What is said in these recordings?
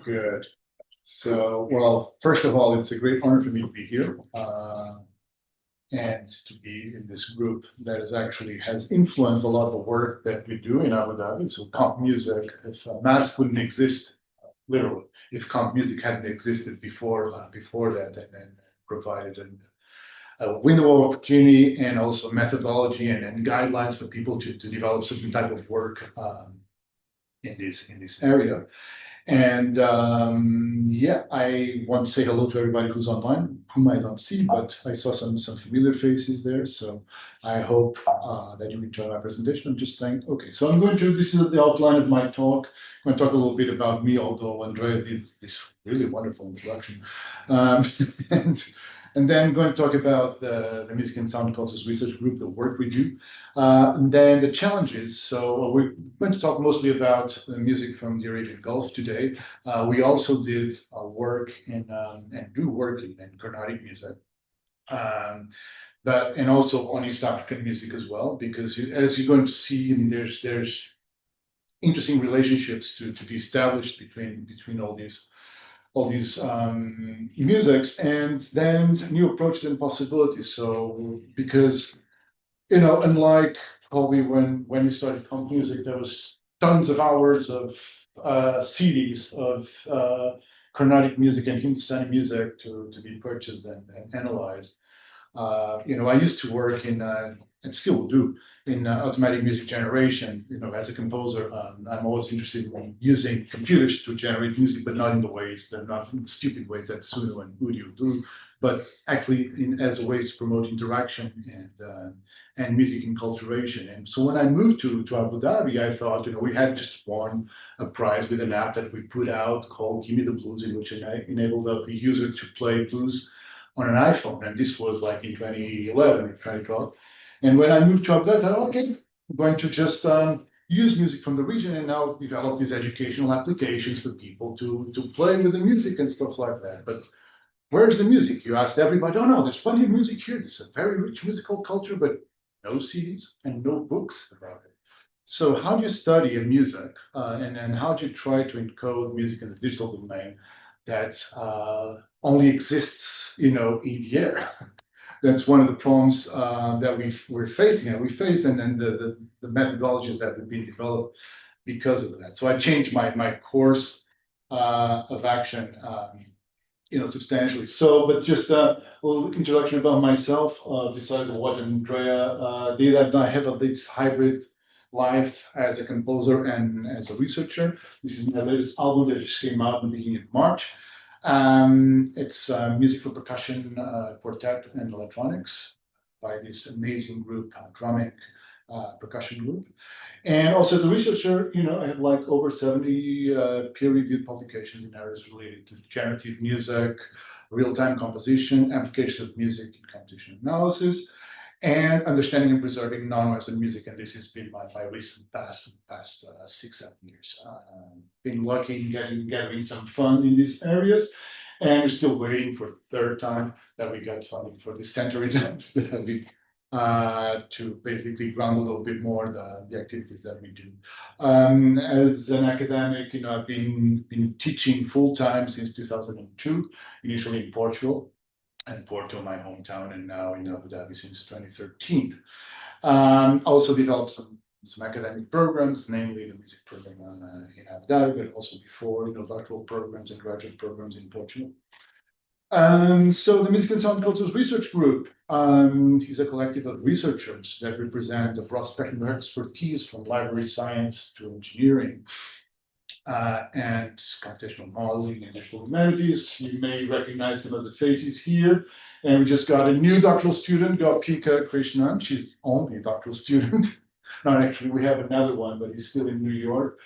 Good. So, well, first of all, it's a great honor for me to be here and to be in this group that has influenced a lot of the work that we do in Abu Dhabi. So, comp music, if mass wouldn't exist, literally, if comp music hadn't existed before that, and then provided a window of opportunity and also methodology and guidelines for people to develop certain type of work in this area. And yeah, I want to say hello to everybody who's online, whom I don't see, but I saw some familiar faces there. So I hope that you enjoy my presentation. I'm just saying, okay, so this is the outline of my talk. I'm going to talk a little bit about me, although Andrea did this really wonderful introduction. And then I'm going to talk about the Music and Sound Cultures Research Group, the work we do, and then the challenges. So we're going to talk mostly about music from the Arabian Gulf today. We also did work and do work in Carnatic music, and also on East African music as well, because as you're going to see, I mean, there's interesting relationships to be established between all these musics, and then new approaches and possibilities. So because unlike probably when you started comp music, there was tons of hours of CDs of Carnatic music and Hindustani music to be purchased and analyzed. I used to work in and still do in automatic music generation. As a composer, I'm always interested in using computers to generate music, but not in the stupid ways that Suno and Udio do, but actually as a way to promote interaction and music enculturation. And so when I moved to Abu Dhabi, I thought, we had just won a prize with an app that we put out called Give Me the Blues, in which I enabled the user to play blues on an iPhone. And this was like in 2011 or 2012. And when I moved to Abu Dhabi, I thought, okay, I'm going to just use music from the region and now develop these educational applications for people to play with the music and stuff like that. But where's the music? You asked everybody, oh no, there's plenty of music here. This is a very rich musical culture, but no CDs and no books about it. So how do you study a music and how do you try to encode music in the digital domain that only exists, in the air? That's one of the problems that we're facing, and and the methodologies that have been developed because of that. So I changed my course of action, substantially. So, but just a little introduction about myself. Besides what Andrea did, I have this hybrid life as a composer and as a researcher. This is my latest album that just came out in the beginning of March. It's music for percussion, quartet, and electronics by this amazing group, drumming percussion group. And also as a researcher, I have like over 70 peer-reviewed publications in areas related to generative music, real-time composition, applications of music in computational analysis, and understanding and preserving non-Western music. And this has been my recent past 6-7 years. Been lucky in gathering some fund in these areas, and we're still waiting for the third time that we got funding for this center to basically ground a little bit more the activities that we do. As an academic, I've been teaching full-time since 2002, initially in Portugal, and Porto, my hometown, and now in Abu Dhabi since 2013. Also developed some academic programs, namely the music program in Abu Dhabi, but also before, doctoral programs and graduate programs in Portugal. So the Music and Sound Cultures Research Group is a collective of researchers that represent a broad spectrum of expertise from library science to engineering, and computational modeling and digital humanities. You may recognize some of the faces here. And we just got a new doctoral student, Gopika Krishnan. She's only a doctoral student. Not actually, we have another one, but he's still in New York.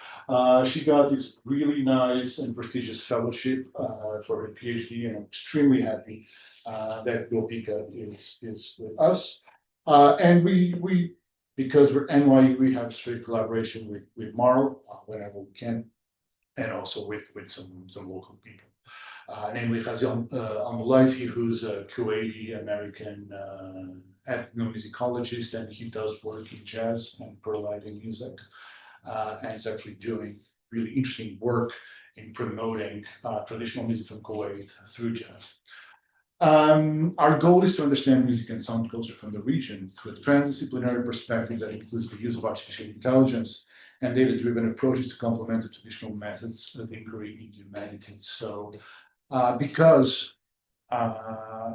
She got this really nice and prestigious fellowship for her PhD, and I'm extremely happy that Gopika is with us. And we because we're NYU, we have straight collaboration with Marl whenever we can, and also with some local people, namely Ghazi Al-Mulaifi, who's a Kuwaiti-American ethnomusicologist, and he does work in jazz and perlighting music, and is actually doing really interesting work in promoting traditional music from Kuwait through jazz. Our goal is to understand music and sound culture from the region through a transdisciplinary perspective that includes the use of artificial intelligence and data-driven approaches to complement the traditional methods of inquiry in humanities. So because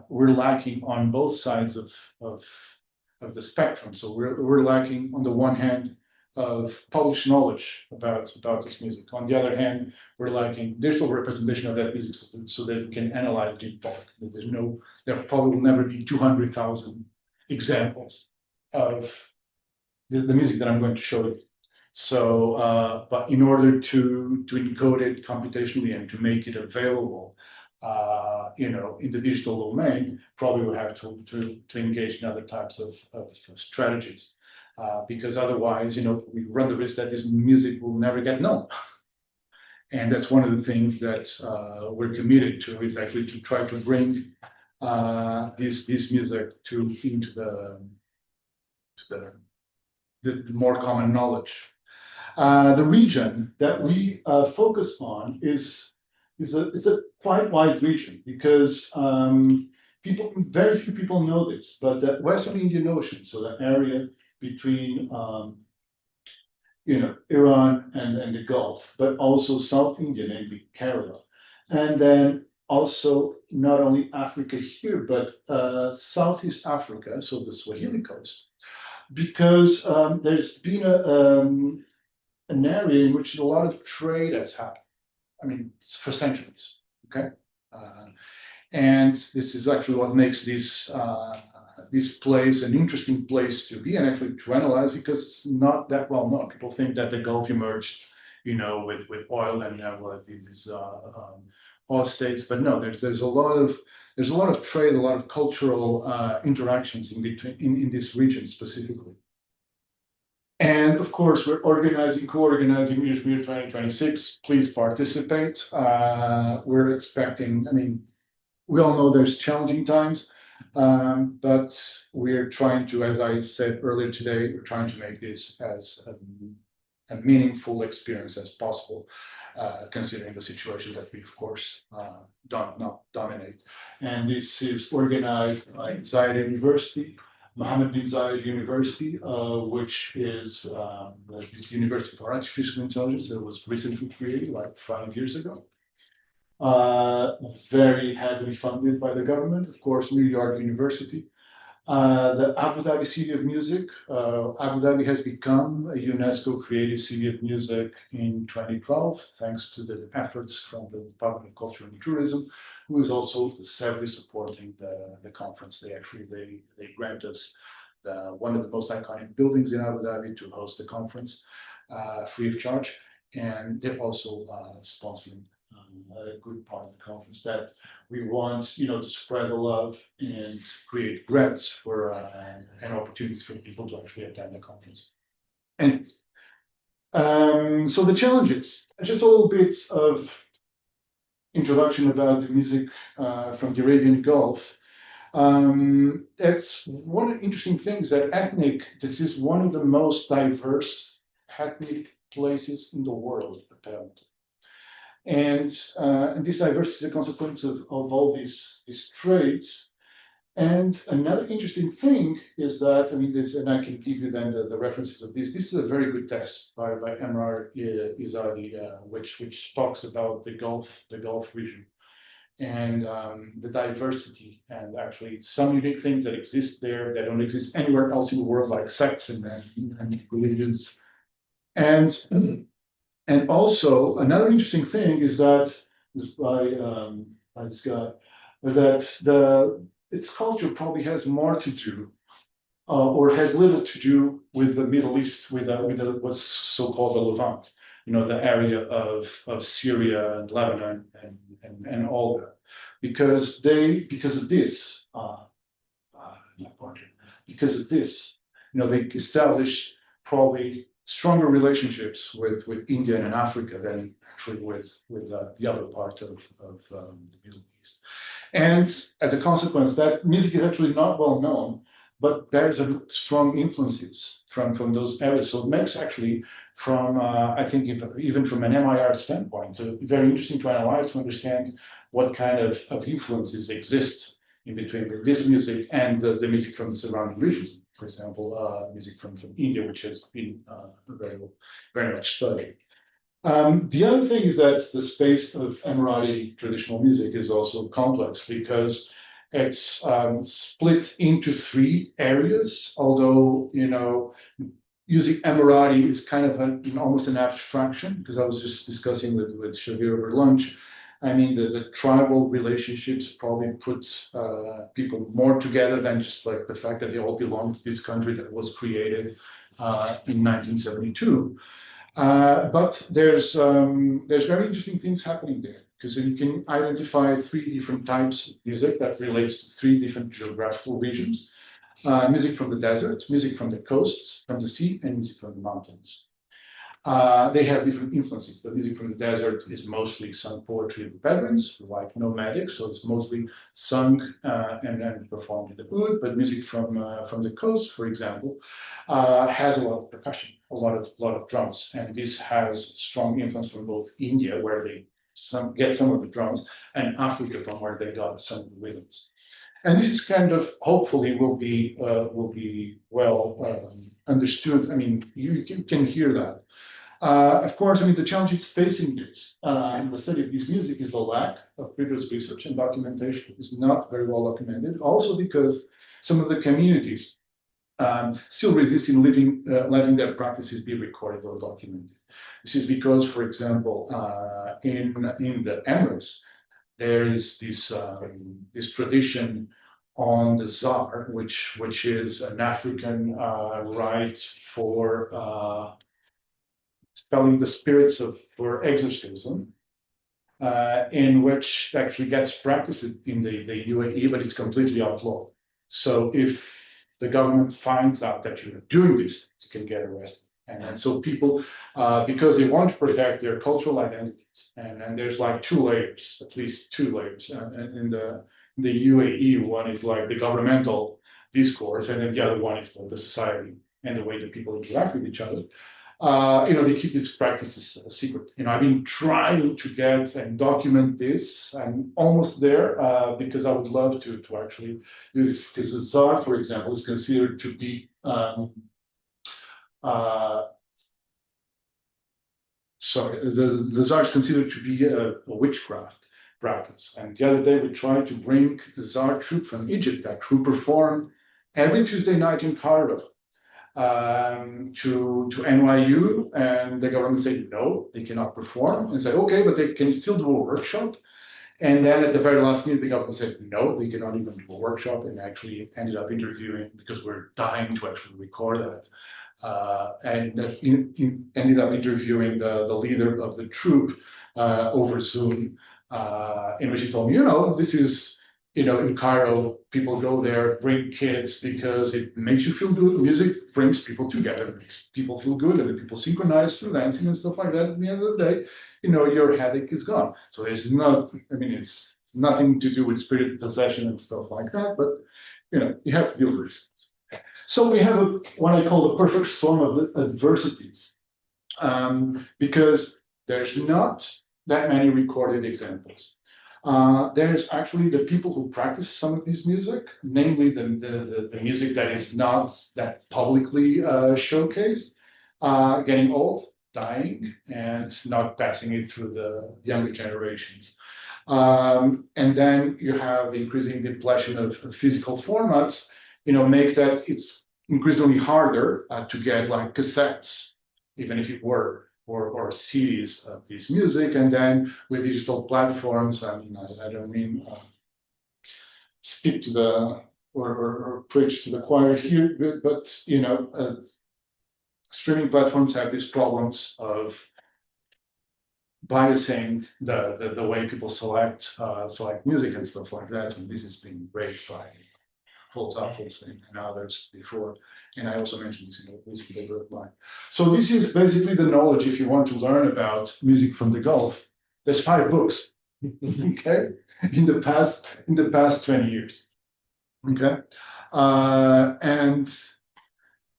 we're lacking on both sides of the spectrum. So we're lacking on the one hand of published knowledge about this music. On the other hand, we're lacking digital representation of that music so that we can analyze it in bulk. There probably will never be 200,000 examples of the music that I'm going to show you. So, but in order to encode it computationally and to make it available, in the digital domain, probably we'll have to engage in other types of strategies. Because otherwise, we run the risk that this music will never get known. And that's one of the things that we're committed to, is actually to try to bring this music into the more common knowledge. The region that we focus on is a quite wide region, because very few people know this, but the Western Indian Ocean, so the area between Iran and the Gulf, but also South India, namely Kerala, and then also not only Africa here, but Southeast Africa, so the Swahili coast, because there's been an area in which a lot of trade has happened. I mean, for centuries. Okay, and this is actually what makes this place an interesting place to be and actually to analyze, because it's not that well known. People think that the Gulf emerged, with oil and these oil states, but no, there's a lot of trade, a lot of cultural interactions in this region specifically. And of course, we're co-organizing Music 2026. Please participate. We're expecting, we all know there's challenging times, but we're trying to, as I said earlier today, we're trying to make this as a meaningful experience as possible, considering the situation that we, of course, don't not dominate. And this is organized by Zayed University, Mohammed bin Zayed University, which is this University for Artificial Intelligence that was recently created, like 5 years ago. Very heavily funded by the government, of course, New York University. The Abu Dhabi City of Music. Abu Dhabi has become a UNESCO Creative City of Music in 2012, thanks to the efforts from the Department of Culture and Tourism, who is also heavily supporting the conference. They grant us one of the most iconic buildings in Abu Dhabi to host the conference free of charge, and they're also sponsoring a good part of the conference that we want, to spread the love and create grants for and opportunities for people to actually attend the conference. And so the challenges, just a little bit of introduction about the music from the Arabian Gulf. That's one of the interesting things, this is one of the most diverse ethnic places in the world, apparently. And this diversity is a consequence of all these traits. And another interesting thing is that, and I can give you then the references of this. This is a very good test by Emrar Izadi, which talks about the Gulf region and the diversity, and actually some unique things that exist there that don't exist anywhere else in the world, like sects and religions. And also another interesting thing is that by this guy, that its culture probably has more to do, or has little to do with the Middle East, with what's so-called the Levant, the area of Syria and Lebanon and all that, because of this, they established probably stronger relationships with India and Africa than actually with the other part of the Middle East. And as a consequence, that music is actually not well known, but there's a strong influences from those areas. So it makes actually from, I think even from an MIR standpoint, very interesting to analyze, to understand what kind of influences exist in between this music and the music from the surrounding regions. For example, music from India, which has been very, very much studied. The other thing is that the space of Emirati traditional music is also complex because it's split into three areas, although, using Emirati is kind of almost an abstraction, because I was just discussing with Shavir over lunch. I mean, the tribal relationships probably put people more together than just like the fact that they all belong to this country that was created in 1972. But there's very interesting things happening there, because you can identify three different types of music that relates to three different geographical regions. Music from the desert, music from the coasts, from the sea, and music from the mountains. They have different influences. The music from the desert is mostly sung poetry of the Bedouins, like nomadic, so it's mostly sung and then performed in the wood. But music from the coast, for example, has a lot of percussion, a lot of drums, and this has strong influence from both India, where they get some of the drums, and Africa, from where they got some of the rhythms. And this is kind of, hopefully, will be well understood. I mean, you can hear that. Of course, I mean, the challenge it's facing this in the study of this music is the lack of previous research and documentation is not very well documented. Also because some of the communities still resist in letting their practices be recorded or documented. This is because, for example, in the Emirates, there is this tradition on the Zar, which is an African rite for expelling the spirits for exorcism, in which actually gets practiced in the UAE, but it's completely outlawed. So if the government finds out that you're doing this, you can get arrested. And so people, because they want to protect their cultural identities, and there's like two layers, at least two layers. In the UAE, one is like the governmental discourse, and then the other one is the society and the way that people interact with each other. They keep these practices a secret. I've been trying to get and document this. I'm almost there because I would love to actually do this, because the Tsar, for example, is considered to be the Tsar is considered to be a witchcraft practice. And the other day we tried to bring the Tsar troupe from Egypt that who perform every Tuesday night in Cairo to NYU, and the government said no, they cannot perform, and said okay, but they can still do a workshop. And then at the very last minute, the government said no, they cannot even do a workshop, and actually ended up interviewing, because we're dying to actually record that, and ended up interviewing the leader of the troupe over Zoom, in which he told me, this is, in Cairo, people go there, bring kids because it makes you feel good. Music brings people together, it makes people feel good, and then people synchronize through dancing and stuff like that. At the end of the day, your headache is gone. So there's nothing, it's nothing to do with spirit possession and stuff like that, but, you have to deal with this. So we have what I call the perfect storm of adversities, because there's not that many recorded examples. There's actually the people who practice some of this music, namely the music that is not that publicly showcased, getting old, dying, and not passing it through the younger generations. And then you have the increasing depletion of physical formats, makes that it's increasingly harder to get like cassettes, even if it were, or CDs of this music. And then with digital platforms, I don't mean speak to the or preach to the choir here, but streaming platforms have these problems of biasing the way people select music and stuff like that. And this has been raised by and others before, and I also mentioned this in the music paper of mine. So this is basically the knowledge if you want to learn about music from the Gulf. There's 5 books, okay, in the past 20 years, okay. And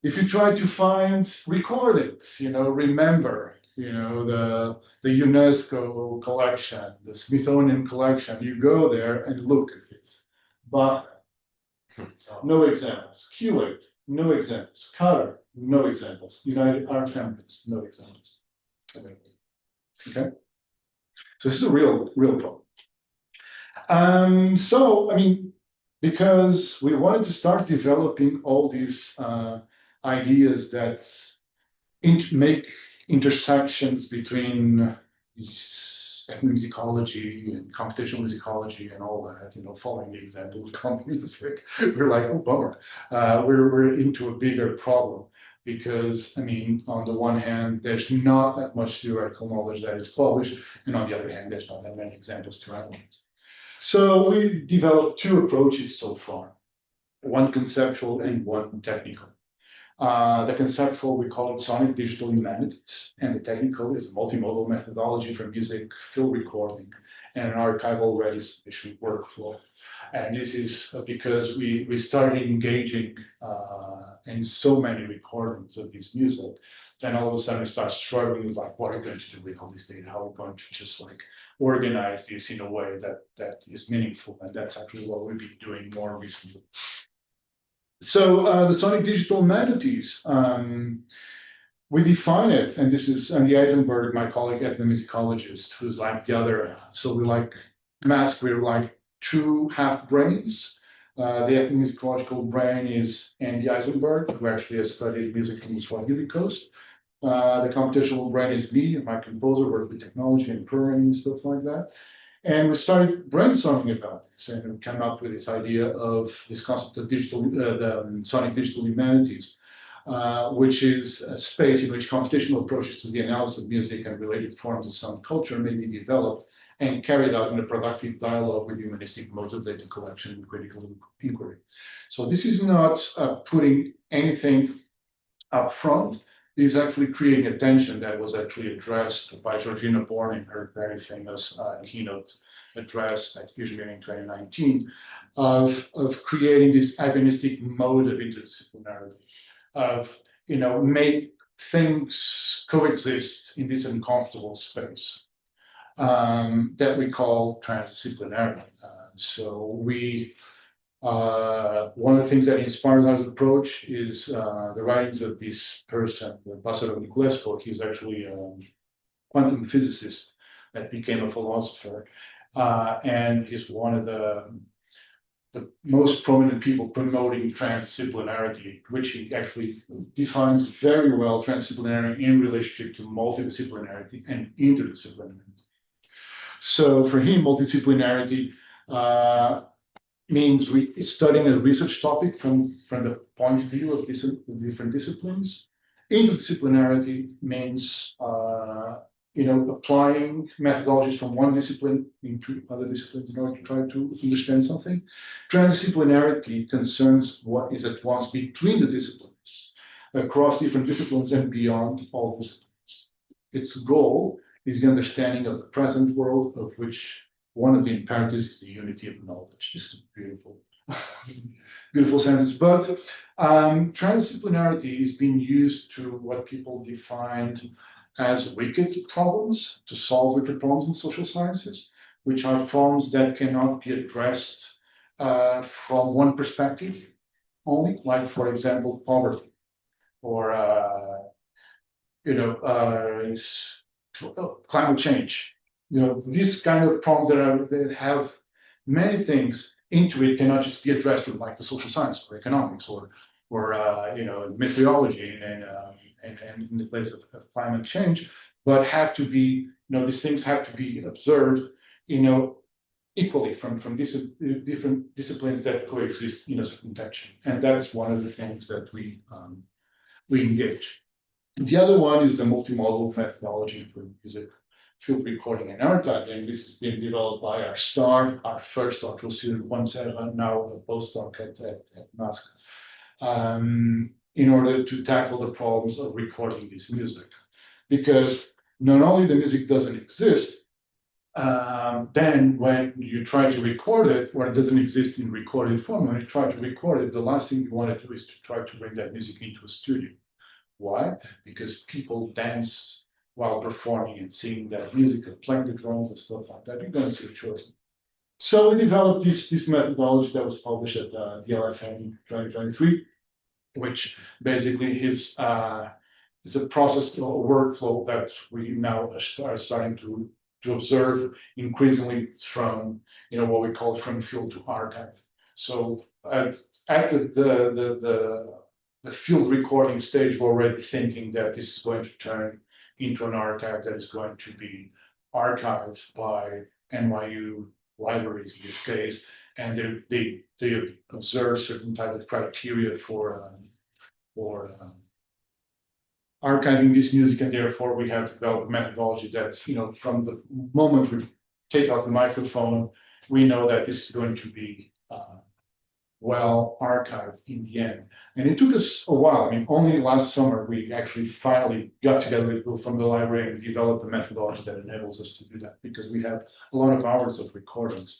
if you try to find recordings, remember, the UNESCO collection, the Smithsonian collection, you go there and look at this. But no examples. Kuwait, no examples. Qatar, no examples. United Arab Emirates, no examples. Okay. So this is a real problem. Because we wanted to start developing all these ideas that make intersections between ethnomusicology and computational musicology and all that, following the example of company music, we're like, oh, bummer. We're into a bigger problem because, on the one hand, there's not that much theoretical knowledge that is published, and on the other hand, there's not that many examples to analyze. So we developed two approaches so far, one conceptual and one technical. The conceptual, we call it sonic digital humanities, and the technical is a multimodal methodology for music field recording and an archival ready submission workflow. And this is because we started engaging in so many recordings of this music, then all of a sudden we start struggling with what are we going to do with all this data? How are we going to just organize this in a way that is meaningful? And that's actually what we've been doing more recently. So the sonic digital humanities, we define it, and this is Andy Eisenberg, my colleague, ethnomusicologist, who's like the other. So we're like two half brains. The ethnomusicological brain is Andy Eisenberg, who actually has studied music from the Swahili coast. The computational brain is me, my composer, work with technology and programming and stuff like that. And we started brainstorming about this and we came up with this idea of this concept of the sonic digital humanities, which is a space in which computational approaches to the analysis of music and related forms of sound culture may be developed and carried out in a productive dialogue with humanistic modes of data collection and critical inquiry. So this is not putting anything up front. It is actually creating a tension that was actually addressed by Georgina Born in her very famous keynote address at Fusion in 2019 of creating this agonistic mode of interdisciplinarity, of make things coexist in this uncomfortable space that we call transdisciplinary. So one of the things that inspires our approach is the writings of this person, Ambassador Niculescu. He's actually a quantum physicist that became a philosopher, and he's one of the most prominent people promoting transdisciplinarity, which he actually defines very well transdisciplinarity in relationship to multidisciplinarity and interdisciplinarity. So for him, multidisciplinarity means studying a research topic from the point of view of different disciplines. Interdisciplinarity means applying methodologies from one discipline into other disciplines in order to try to understand something. Transdisciplinarity concerns what is at once between the disciplines, across different disciplines and beyond all disciplines. Its goal is the understanding of the present world, of which one of the imperatives is the unity of knowledge. This is a beautiful, beautiful sentence. But transdisciplinarity is being used to what people defined as wicked problems, to solve wicked problems in social sciences, which are problems that cannot be addressed from one perspective only, like, for example, poverty, or climate change. These kind of problems that have many things into it cannot just be addressed with like the social science or economics or meteorology and in the place of climate change, but have to be, these things have to be observed, equally from different disciplines that coexist in a certain tension. And that's one of the things that we engage. The other one is the multimodal methodology for music field recording and archiving. This has been developed by our first doctoral student, Juan Serra, now a postdoc at Musca, in order to tackle the problems of recording this music. Because not only the music doesn't exist, then when you try to record it, or it doesn't exist in recorded form, when you try to record it, the last thing you want to do is to try to bring that music into a studio. Why? Because people dance while performing and singing that music and playing the drums and stuff like that. You're going to see a choice. So we developed this methodology that was published at DLFM 2023, which basically is a process or workflow that we now are starting to observe increasingly from what we call from field to archive. So at the field recording stage, we're already thinking that this is going to turn into an archive that is going to be archived by NYU libraries in this case, and they observe certain type of criteria for archiving this music, and therefore we have developed a methodology that from the moment we take out the microphone, we know that this is going to be well archived in the end. And it took us a while. I mean, only last summer we actually finally got together with people from the library and developed a methodology that enables us to do that, because we have a lot of hours of recordings.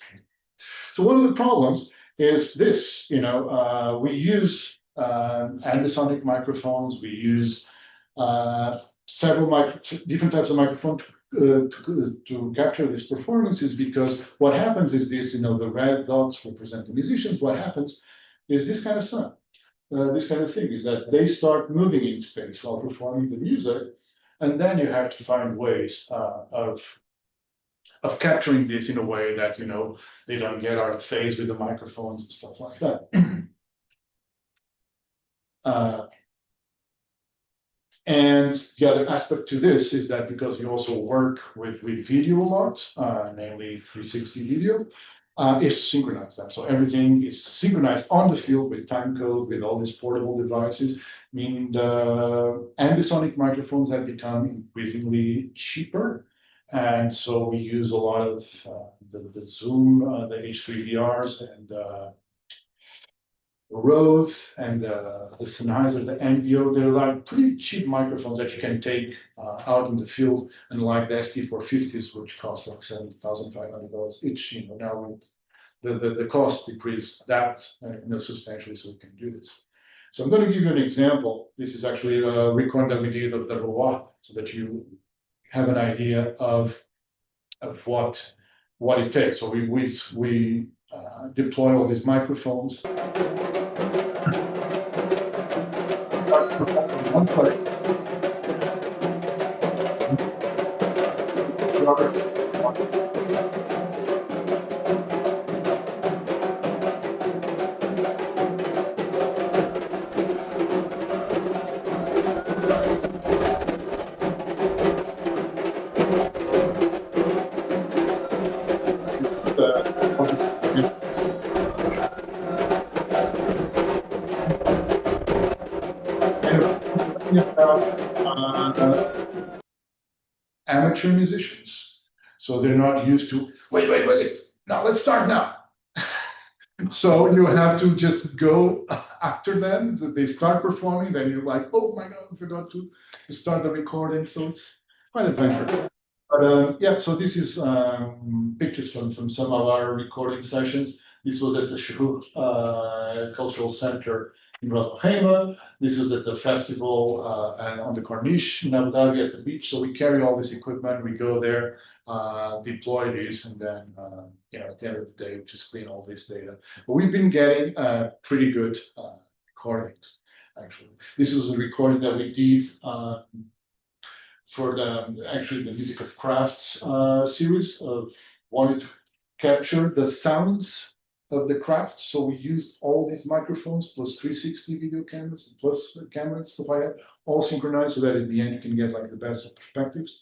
So one of the problems is this, we use ambisonic microphones, we use several different types of microphones to capture these performances, because what happens is this, the red dots represent the musicians. What happens is this kind of sound, this kind of thing, is that they start moving in space while performing the music, and then you have to find ways of capturing this in a way that they don't get out of phase with the microphones and stuff like that. And the other aspect to this is that because you also work with video a lot, namely 360 video, is to synchronize them. So everything is synchronized on the field with time code, with all these portable devices. Meaning the ambisonic microphones have become increasingly cheaper. And so we use a lot of the Zoom, the H3VRs, and Rhodes, and the Sennheiser, the NVO. They're like pretty cheap microphones that you can take out in the field, unlike the ST450s, which cost like $7,500 each. Now the cost decreased that substantially, so we can do this. So I'm going to give you an example. This is actually a recording that we did of the Roi, so that you have an idea of what it takes. So we deploy all these microphones. One part. Amateur musicians, so they're not used to wait. Now let's start now. So you have to just go after them. They start performing, then you're like, oh my god, I forgot to start the recording. So it's quite adventurous. But yeah, so this is pictures from some of our recording sessions. This was at the Shuhur Cultural Center in Ras Al Khaimah. This is at the festival on the Corniche in Abu Dhabi at the beach. So we carry all this equipment, we go there, deploy these, and then at the end of the day, we just clean all this data. But we've been getting pretty good recordings, actually. This is a recording that we did for the Music of Crafts series of wanting to capture the sounds of the craft. So we used all these microphones plus 360 video cameras plus cameras, stuff like that, all synchronized, so that at the end you can get like the best of perspectives.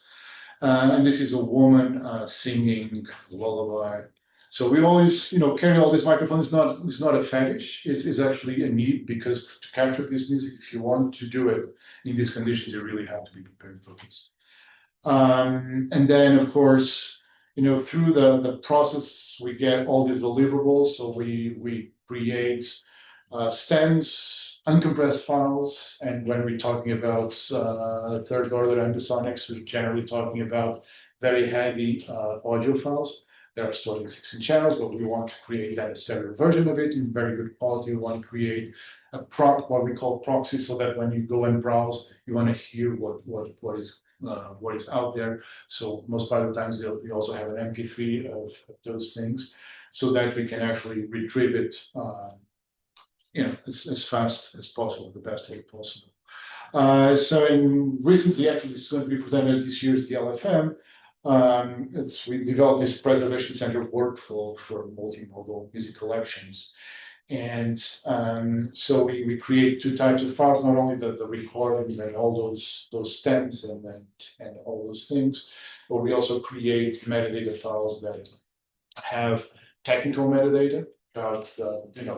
And this is a woman singing lullaby. So we always, carry all these microphones. It's not a fetish. It's actually a need, because to capture this music, if you want to do it in these conditions, you really have to be prepared for this. And then, of course, through the process, we get all these deliverables. So we create stems, uncompressed files, and when we're talking about third order ambisonics, we're generally talking about very heavy audio files that are stored in 16 channels, but we want to create that stereo version of it in very good quality. We want to create a what we call proxy, so that when you go and browse, you want to hear what is out there. So most part of the times we also have an MP3 of those things, so that we can actually retrieve it, as fast as possible, the best way possible. Recently, actually, it's going to be presented this year's the LFM. We developed this preservation center workflow for multimodal music collections. And so we create two types of files, not only the recordings and all those stems and all those things, but we also create metadata files that have technical metadata about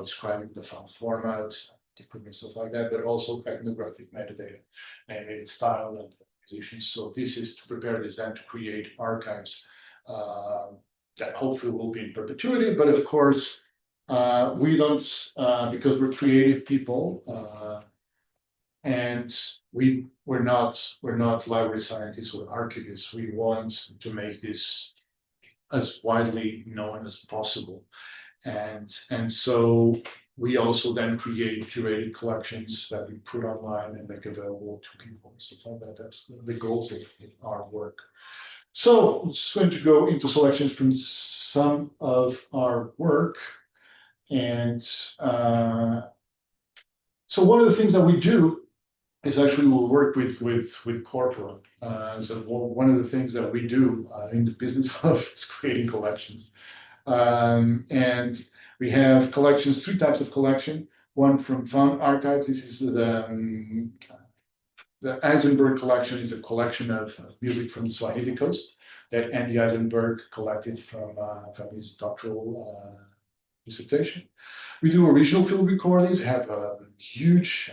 describing the file format, equipment, stuff like that, but also ethnographic metadata, namely the style and the musicians. So this is to prepare this then to create archives that hopefully will be in perpetuity. But of course, we don't, because we're creative people, and we're not library scientists or archivists. We want to make this as widely known as possible, and so we also then create curated collections that we put online and make available to people and stuff like that. That's the goals of our work. So I'm just going to go into selections from some of our work. And so one of the things that we do is actually we'll work with corporate. So one of the things that we do in the business of is creating collections. And we have collections, three types of collection. One from found archives. This is the Eisenberg collection, is a collection of music from the Swahili coast that Andy Eisenberg collected from his doctoral dissertation. We do original field recordings. We have huge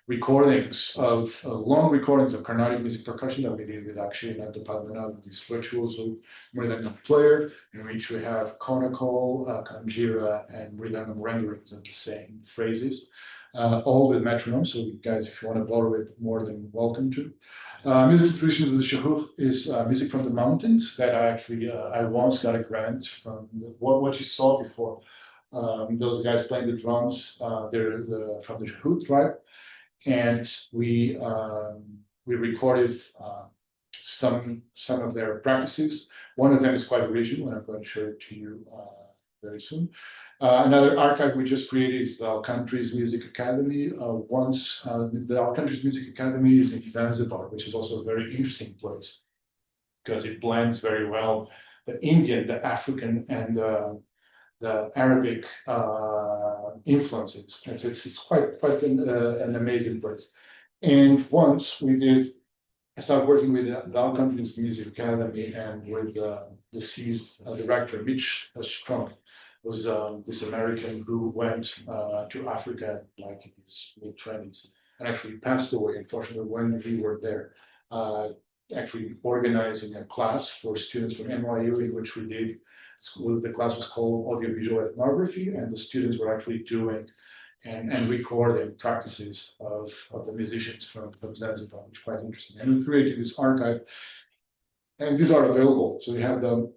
recordings of long recordings of Carnatic music percussion that we did with actually Nando Padmanabh, this virtuoso rhythm player, in which we have conical, kanjira, and rhythm renderings of the same phrases, all with metronome. So guys, if you want to borrow it, more than welcome to. Musical traditions of the Shahuf is music from the mountains that I once got a grant from what you saw before. Those guys playing the drums, they're from the Shahut tribe. And we recorded some of their practices. One of them is quite original, and I'm going to show it to you very soon. Another archive we just created is the Our Country's Music Academy. The Our Country's Music Academy is in Zanzibar, which is also a very interesting place because it blends very well the Indian, the African, and the Arabic influences. It's quite an amazing place. And once I started working with the Our Country's Music Academy and with the deceased director, Mitch Strunk, was this American who went to Africa like in his mid-20s and actually passed away, unfortunately, when we were there. Actually organizing a class for students from NYU in which we did. The class was called Audiovisual Ethnography, and the students were actually doing and recording practices of the musicians from Zanzibar, which is quite interesting. And we created this archive, and these are available. So we have the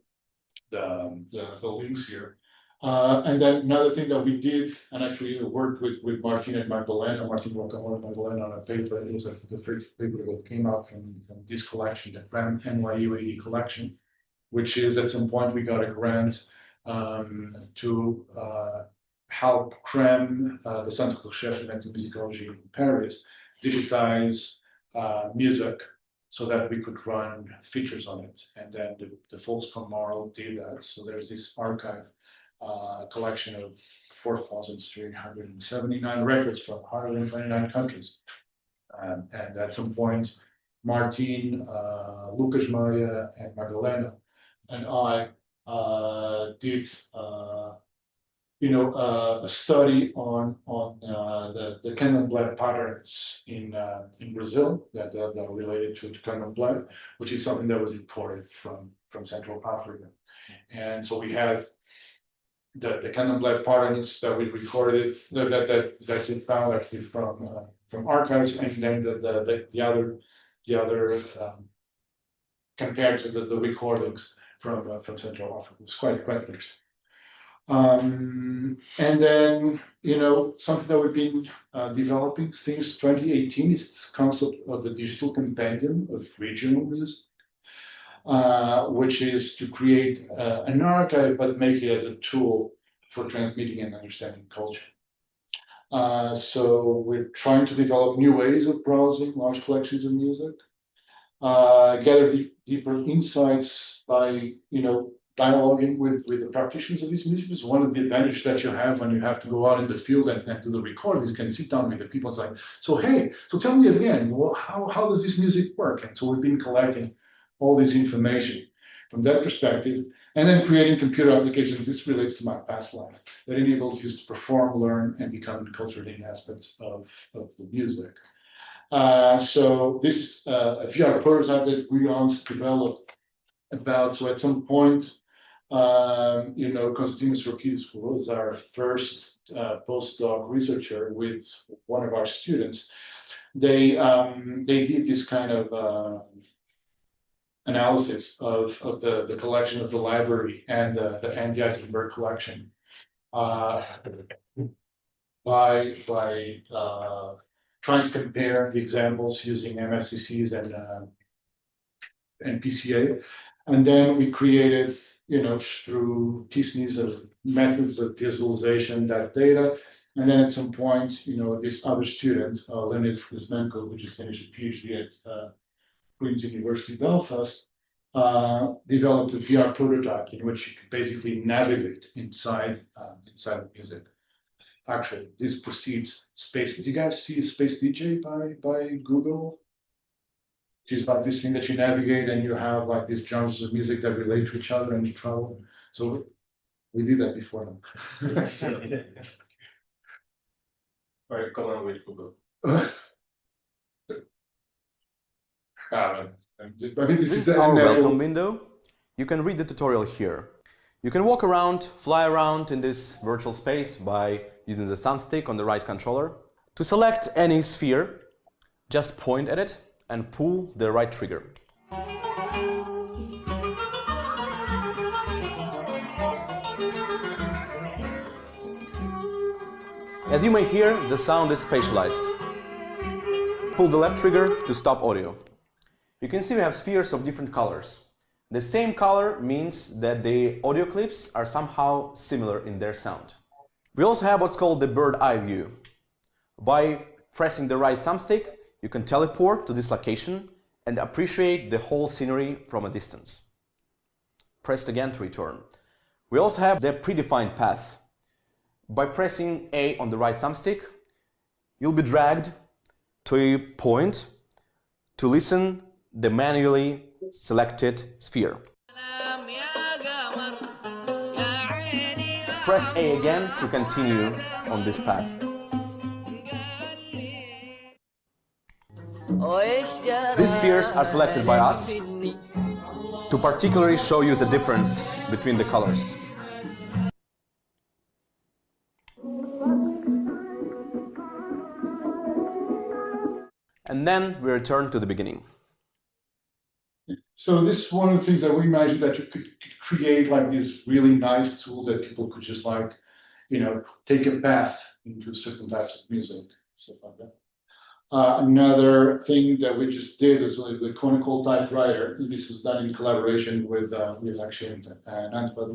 links here. And then another thing that we did, and actually worked with Martin and Magdalena, Martin Rocamora and Magdalena on a paper. It was the first paper that came out from this collection, the Grand NYU 80 collection, which is at some point we got a grant to help CREM, the Centre de Recherche et Musicology in Paris, digitize music so that we could run features on it. And then the folks from Marl did that. So there's this archive collection of 4,379 records from 129 countries. And at some point, Martin, Lucas Maya, and Magdalena and I did a study on the candomblé patterns in Brazil that are related to candomblé, which is something that was imported from Central Africa. And so we had the candomblé patterns that we recorded that we found actually from archives, and then the other compared to the recordings from Central Africa. It was quite interesting. And then, something that we've been developing since 2018 is this concept of the digital compendium of regional music, which is to create an archive, but make it as a tool for transmitting and understanding culture. So we're trying to develop new ways of browsing large collections of music, gather deeper insights by, dialoguing with the practitioners of these music. Is one of the advantages that you have when you have to go out in the field and do the recordings. You can sit down with the people and say, so tell me again, well, how does this music work? And so we've been collecting all this information from that perspective, and then creating computer applications. This relates to my past life that enables you to perform, learn, and become culturally aspects of the music. So this is a VR prototype that we once developed about. So at some point, Konstantinos Rokides, who was our first postdoc researcher with one of our students, they did this kind of analysis of the collection of the library and the Andy Eichenberg collection by trying to compare the examples using MFCCs and PCA. And then we created, through TSNEs of methods of visualization, that data. And then at some point, this other student, Leonid Kuzmenko, who just finished a PhD at Queen's University Belfast, developed a VR prototype in which you could basically navigate inside of music. Actually, this precedes Space. Did you guys see Space DJ by Google? It's like this thing that you navigate and you have like these genres of music that relate to each other and you travel. So we did that before them. All right, come on with Google. This is our welcome window. You can read the tutorial here. You can walk around, fly around in this virtual space by using the thumbstick on the right controller. To select any sphere, just point at it and pull the right trigger. As you may hear, the sound is spatialized. Pull the left trigger to stop audio. You can see we have spheres of different colors. The same color means that the audio clips are somehow similar in their sound. We also have what's called the bird eye view. By pressing the right thumbstick, you can teleport to this location and appreciate the whole scenery from a distance. Press it again to return. We also have the predefined path. By pressing A on the right thumbstick, you'll be dragged to a point to listen the manually selected sphere. Press A again to continue on this path. These spheres are selected by us to particularly show you the difference between the colors. And then we return to the beginning. So this is one of the things that we imagined, that you could create like these really nice tools that people could just like, take a path into certain types of music, stuff like that. Another thing that we just did is the conical typewriter. This is done in collaboration with actually and Antwerp,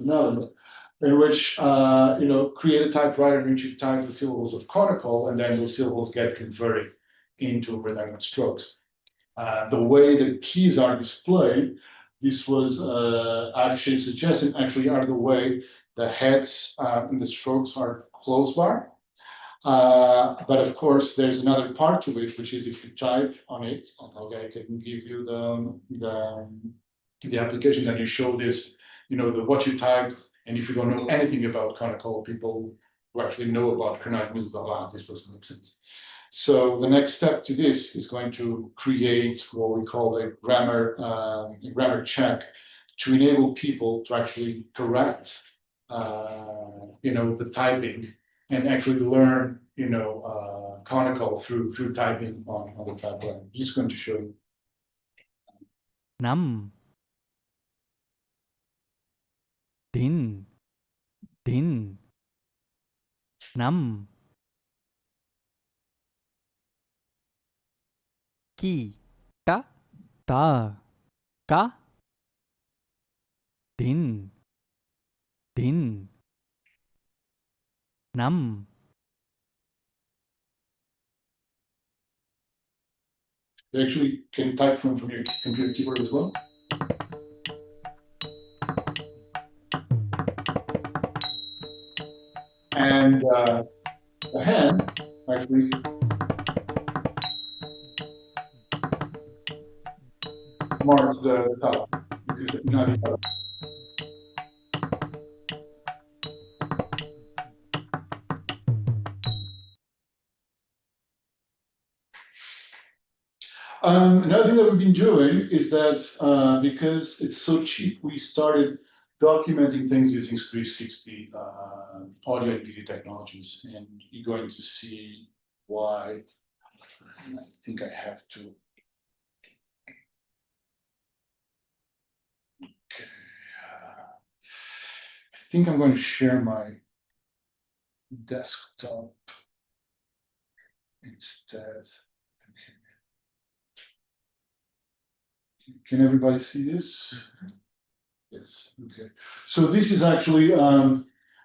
in which create a typewriter in which you type the syllables of conical, and then those syllables get converted into redundant strokes. The way the keys are displayed, this was actually suggested, are the way the heads and the strokes are close bar. But of course, there's another part to it, which is if you type on it, I can give you the application, then you show this, what you typed, and if you don't know anything about conical, people who actually know about Carnatic music, this doesn't make sense. So the next step to this is going to create what we call a grammar check to enable people to actually correct, the typing and actually learn, conical through typing on the typewriter. I'm just going to show you. ดิน ดิน น้ำ กีตะ ตา กะ ดิน ดิน น้ำ You actually can type from your computer keyboard as well. And the hand actually marks the top. This is not the top. Another thing that we've been doing is that because it's so cheap, we started documenting things using 360 audio and video technologies, and you're going to see why. And I think I have to. Okay. I think I'm going to share my desktop instead. Okay. Can everybody see this? Yes. Okay. So this is actually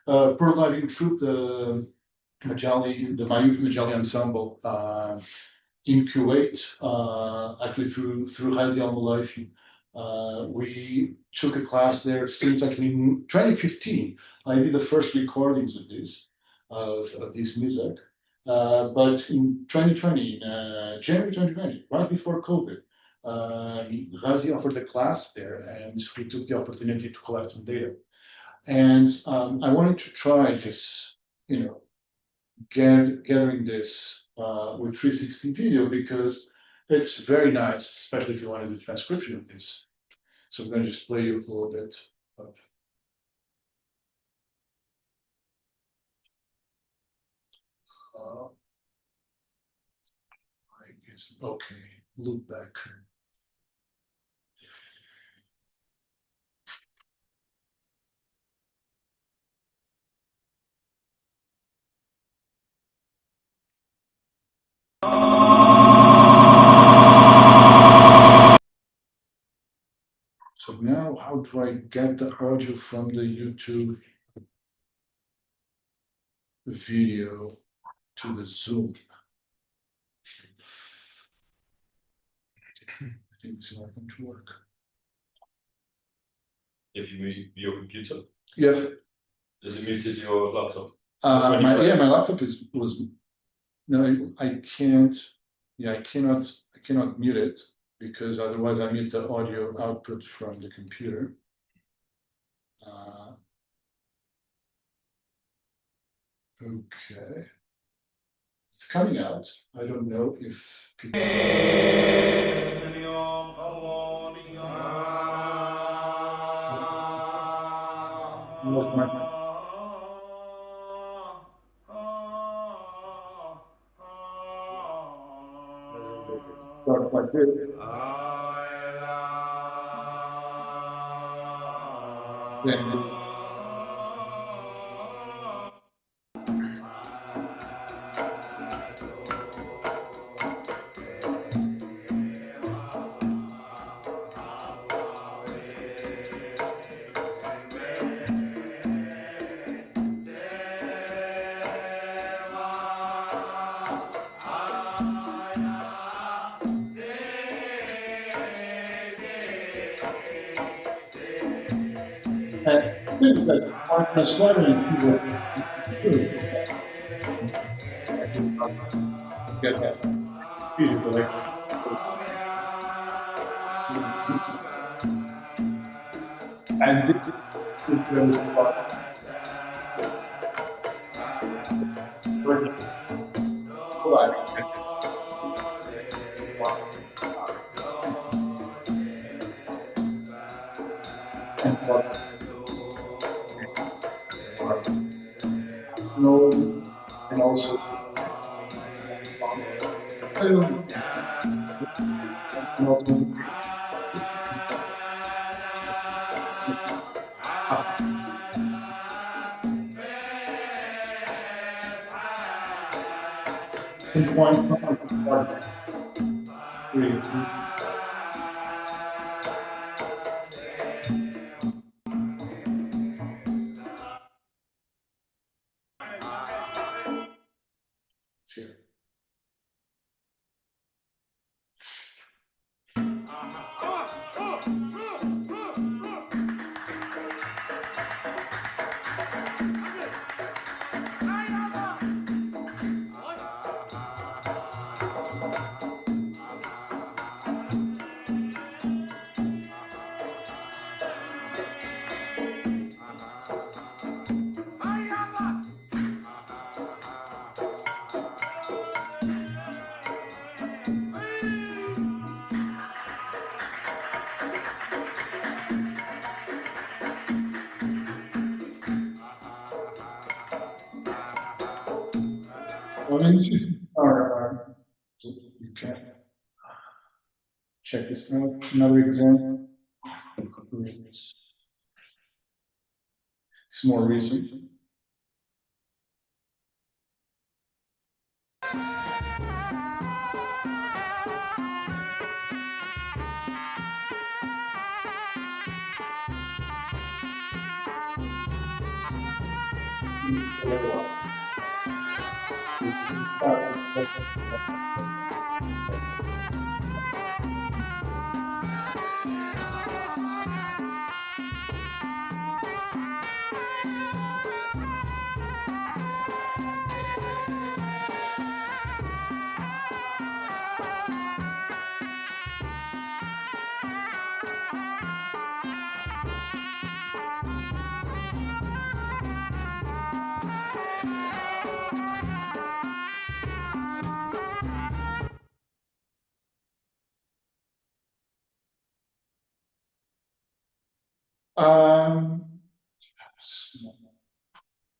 prototyping troupe, the Mayuf Majali ensemble in Kuwait, actually through Ghazi al-Mulaifi. We took a class there. Students actually in 2015. I did the first recordings of this music. But in 2020, January 2020, right before COVID, Ghazi offered a class there, and we took the opportunity to collect some data. And I wanted to try this, gathering this with 360 video because it's very nice, especially if you want to do transcription of this. So I'm going to just play you a little bit of. I guess, okay, loop back. So now, how do I get the audio from the YouTube video to the Zoom? I think it's not going to work. If you mute your computer, Yes. does it muted your laptop? My laptop was. No, I can't. Yeah, I cannot mute it because otherwise I mute the audio output from the computer. Okay. It's coming out. I don't know if people. Start like this. Then things that aren't necessarily get that beautifully. And this is really fun. And also pinpoint something like three. It's here. Well, this is you can check this out. Another example. It's more recent.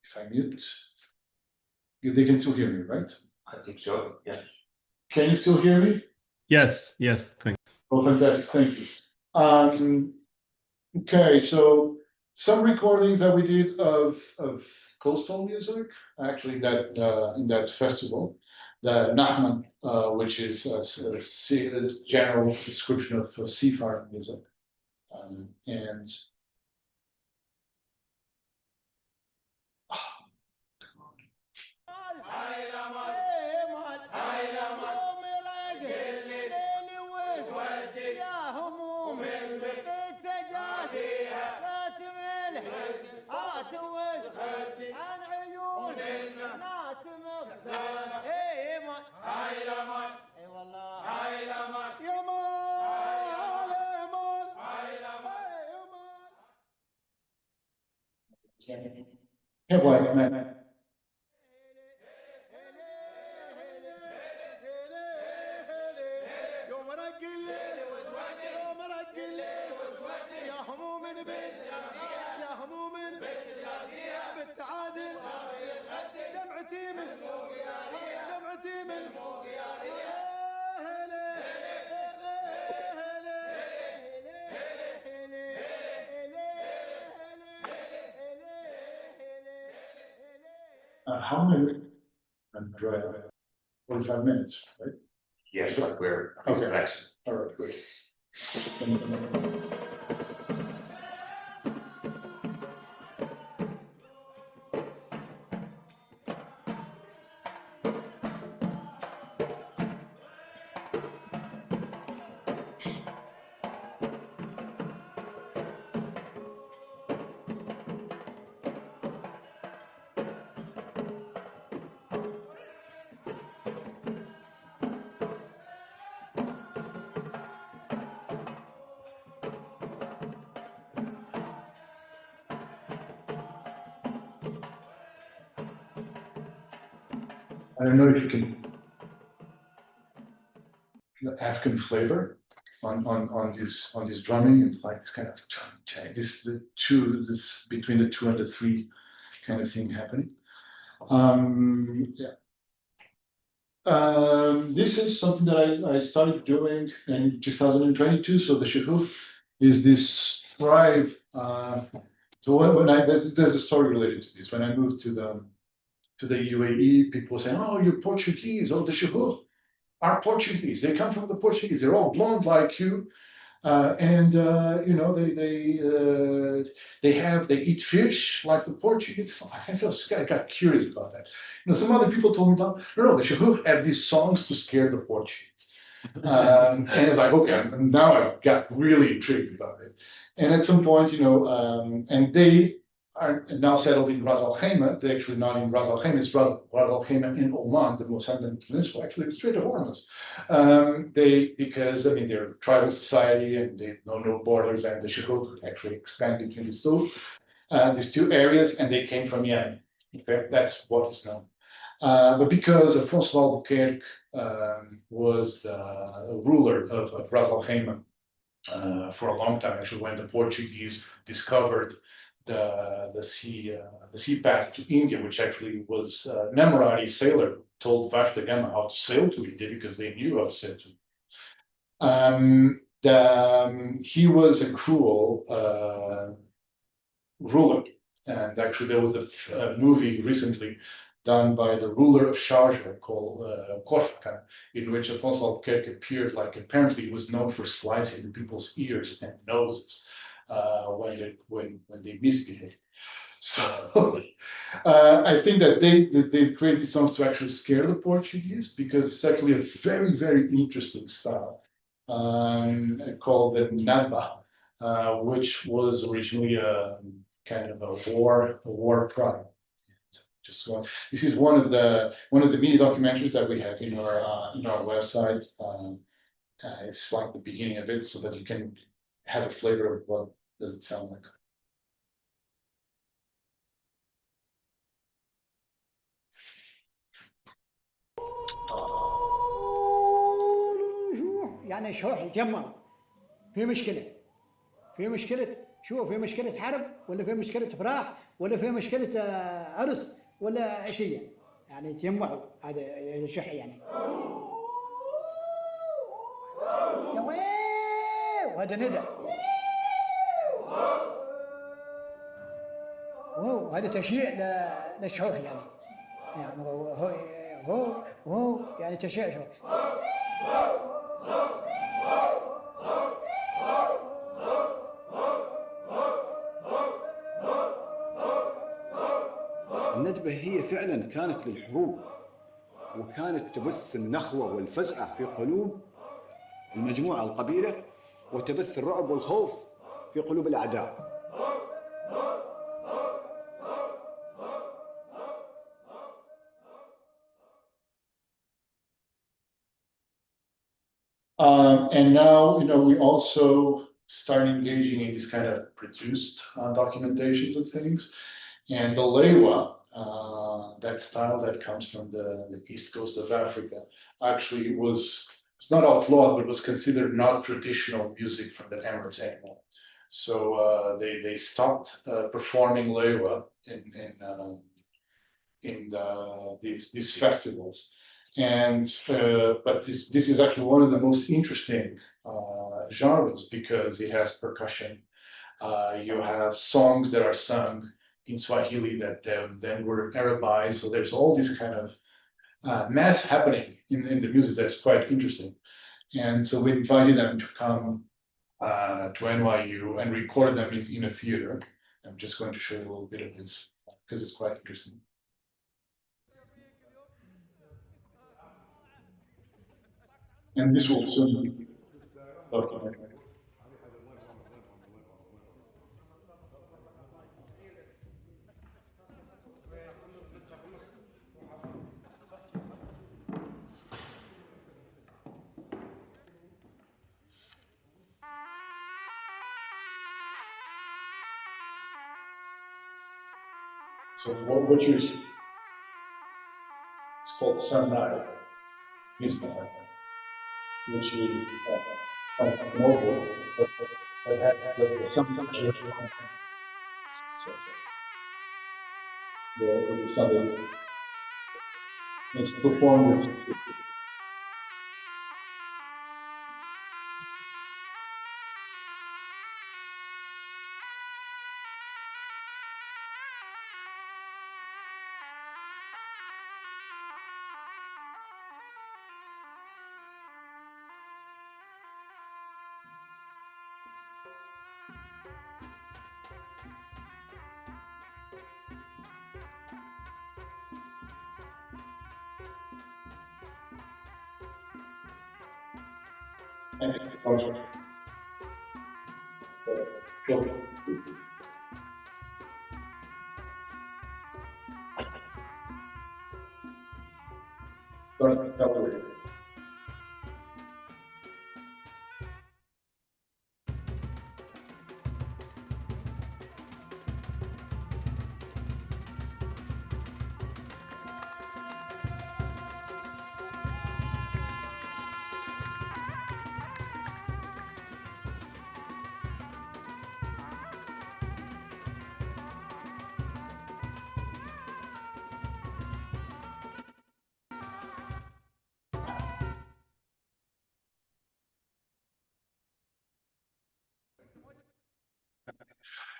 If I mute, they can still hear me, right? I think so, yeah. Can you still hear me? Yes, thanks. Oh, fantastic, thank you. Okay, so some recordings that we did of coastal music, actually that in that festival, the Nahman, which is a general description of seafaring music, and yeah, like man. How many? 45 minutes, right? Yes, like we're Okay. relaxing. All right, great. I don't know if you can the African flavor on this drumming, and like this kind of this between the 2 and the 3 kind of thing happening. Yeah. This is something that I started doing in 2022. So the Shahuf is this tribe. So when there's a story related to this. When I moved to to the UAE, people say, "Oh, you're Portuguese. Oh, the Shehud are Portuguese. They come from the Portuguese. They're all blonde like you." You know, they eat fish like the Portuguese. I got curious about that. You know, some other people told me, no, the Shehud have these songs to scare the Portuguese. And it's like, okay, now I got really intrigued about it. And at some point, you know, and they are now settled in Ras Al Khaimah. They're actually not in Ras Al Khaimah, it's Ras Al Khaimah in Oman, the most southern peninsula, actually, it's Strait of Hormuz. Because, I mean, they're a tribal society and they know no borders, and the Shehud actually expand between these two areas, and they came from Yemen. Okay, that's what is known. But because Afonso Albuquerque was the ruler of Ras Al Khaimah for a long time, actually, when the Portuguese discovered the sea path to India, which actually was an Emirati sailor told Vasco da Gama how to sail to India because they knew how to sail to India. He was a cruel ruler, and actually there was a movie recently done by the ruler of Sharjah called Corsica, in which Afonso Albuquerque appeared. Like, apparently he was known for slicing people's ears and noses when they misbehaved. So I think that they create these songs to actually scare the Portuguese, because it's actually a very, very interesting style called the Naba, which was originally a kind of a war cry. This is one of the mini documentaries that we have in our website. It's like the beginning of it, so that you can have a flavor of what does it sound like. يعني شوح يتجمع في مشكلة شو في مشكلة حرب ولا في مشكلة افراح ولا في مشكلة عرس ولا شيء يعني يتجمعوا هذا شح يعني يا ويه وهذا ندى وهذا تشيع للشحوح يعني هو يعني تشيع شحوح. الندبة هي فعلا كانت للحروب، وكانت تبث النخوة والفزعة في قلوب المجموعة القبيلة، وتبث الرعب والخوف في قلوب الأعداء. And now, you know, we also start engaging in these kind of produced documentations of things. And the lewa, that style that comes from the east coast of Africa, actually it's not outlawed, but was considered not traditional music from the Emirates anymore. So they stopped performing lewa in these festivals. And but this is actually one of the most interesting genres, because it has percussion. You have songs that are sung in Swahili that then were Arabized. So there's all this kind of mass happening in the music that's quite interesting. And so we invited them to come to NYU and record them in a theater. I'm just going to show you a little bit of this because it's quite interesting. And this will soon be documented. So what you it's called Sanai, Musicology, which is kind of novel, but that has some the Sunday it's performed.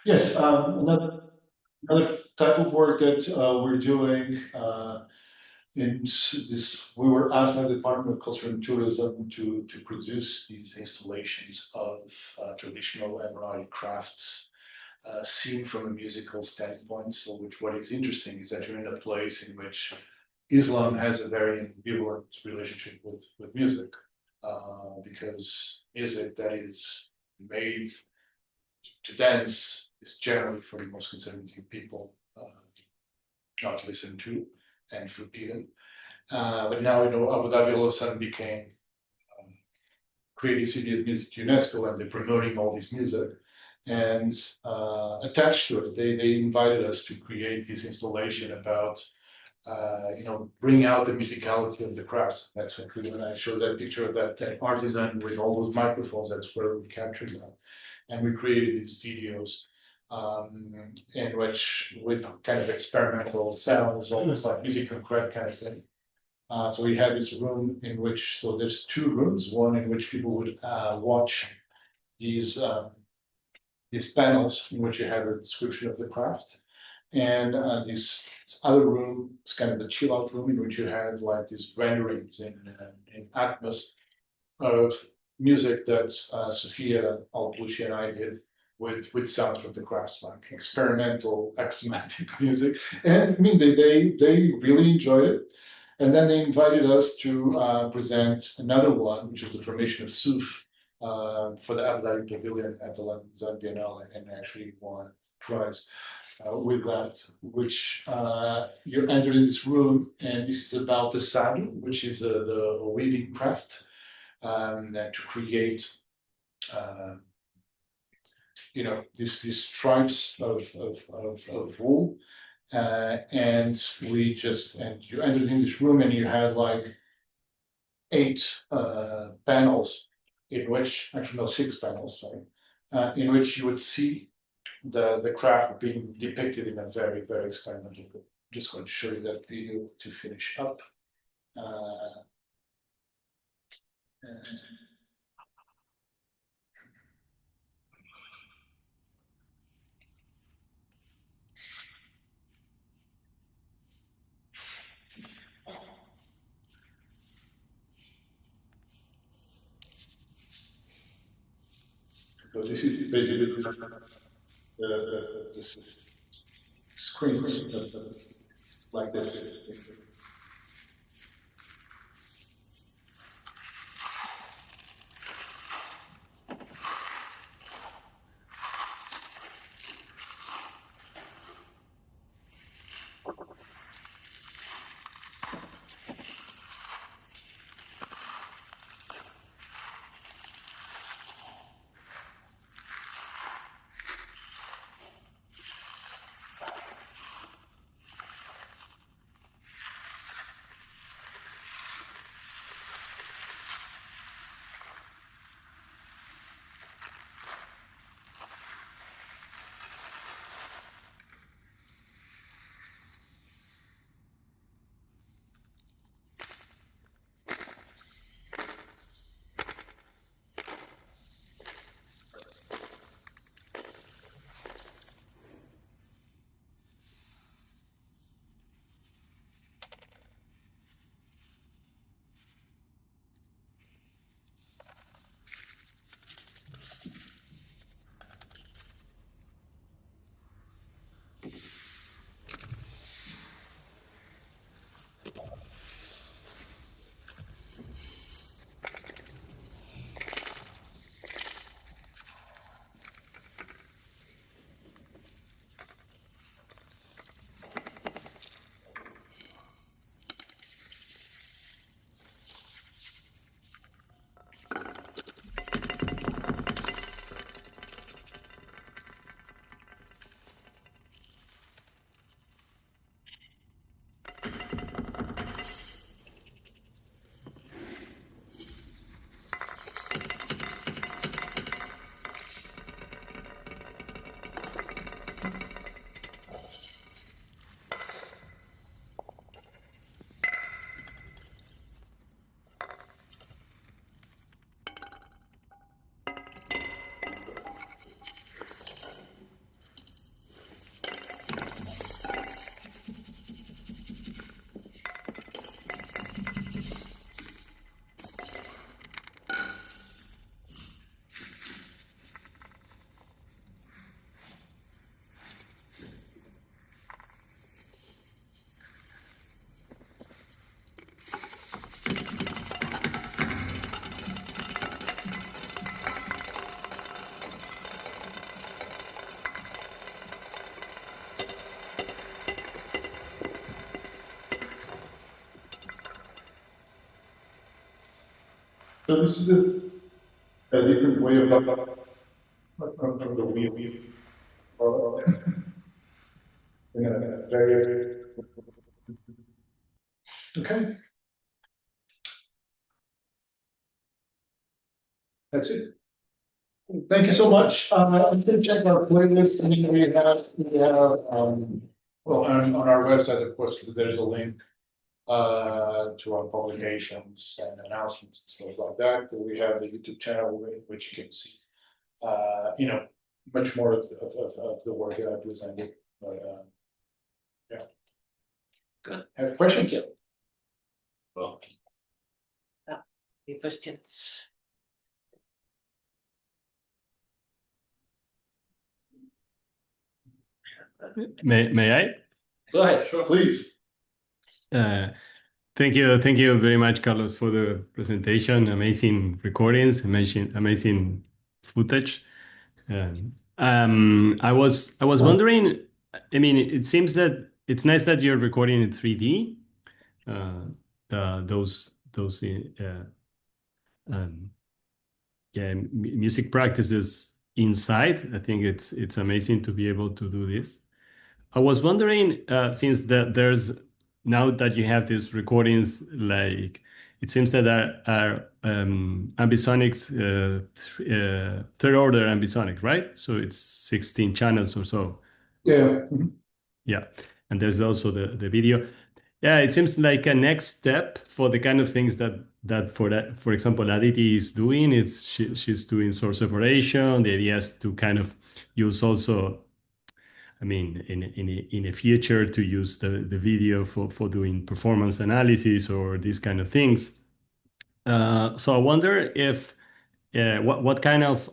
Yes, another type of work that we're doing in this, we were asked by the Department of Culture and Tourism to produce these installations of traditional Emirati crafts seen from a musical standpoint. So, what is interesting is that you're in a place in which Islam has a very ambivalent relationship with music, because music that is made to dance is generally for the most conservative people not to listen to and forbidden. But now, Abu Dhabi all of a sudden became creative city of music UNESCO, and they're promoting all this music. And attached to it, they invited us to create this installation about, bring out the musicality of the crafts. That's actually when I showed that picture of that artisan with all those microphones. That's where we captured that. And we created these videos in which, with kind of experimental sounds, almost like music concrete kind of thing. So we had this room in which, so there's two rooms, one in which people would watch these panels in which you have a description of the craft. And this other room is kind of a chill out room in which you had like these renderings in Atmos of music that Sophia Alplucci and I did with sounds from the crafts, like experimental axiomatic music. And I mean, they really enjoyed it. And then they invited us to present another one, which is the formation of Souf, for the Abu Dhabi Pavilion at the London Biennale, and actually won a prize with that, which you're entering this room, and this is about the sadu, which is the weaving craft, to create these stripes of wool, and you entered in this room, and you had like 8 panels, in which, actually no, 6 panels, sorry, in which you would see the craft being depicted in a very, very experimental way. I'm just going to show you that video to finish up. So this is basically this screen like this. So this is a different way of from the wheel. Very okay. That's it. Thank you so much. I'm going to check our playlist. And we have well, on our website, of course, there's a link to our publications and announcements and stuff like that. We have the YouTube channel, which you can see, much more of the work that I presented. But yeah. Good. Have questions yet? Well. Any questions? May I? Go ahead, sure. Please. Thank you very much, Carlos, for the presentation. Amazing recordings, amazing footage. I was wondering. I mean, it seems that it's nice that you're recording in 3D. Music practices inside. I think it's amazing to be able to do this. I was wondering, since there's now that you have these recordings, like it seems that are ambisonics, third order ambisonic, right? So it's 16 channels or so. Yeah. Yeah, and there's also the video. Yeah, it seems like a next step for the kind of things for example, Aditi is doing. She's doing source separation. The idea is to kind of use also, I mean, in a future to use the video for doing performance analysis or these kind of things. So I wonder if what kind of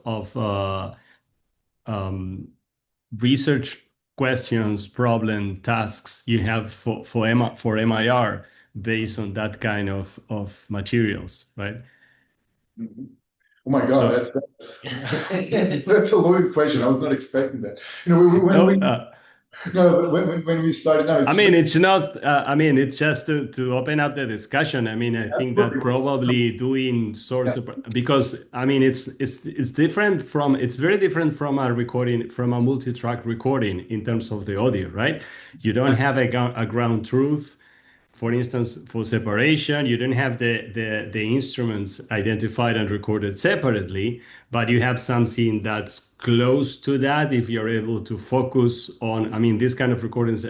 research questions, problem, tasks you have for MIR based on that kind of materials, right? Mm-hmm. Oh my God, that's a loaded question. I was not expecting that. When we started now, I mean, it's not. I mean, it's just to open up the discussion. I mean, I think that probably doing source because I mean, it's different from. It's very different from a recording, from a multi-track recording in terms of the audio, right? You don't have a ground truth. For instance, for separation, you don't have the instruments identified and recorded separately, but you have something that's close to that if you're able to focus on, I mean, these kind of recordings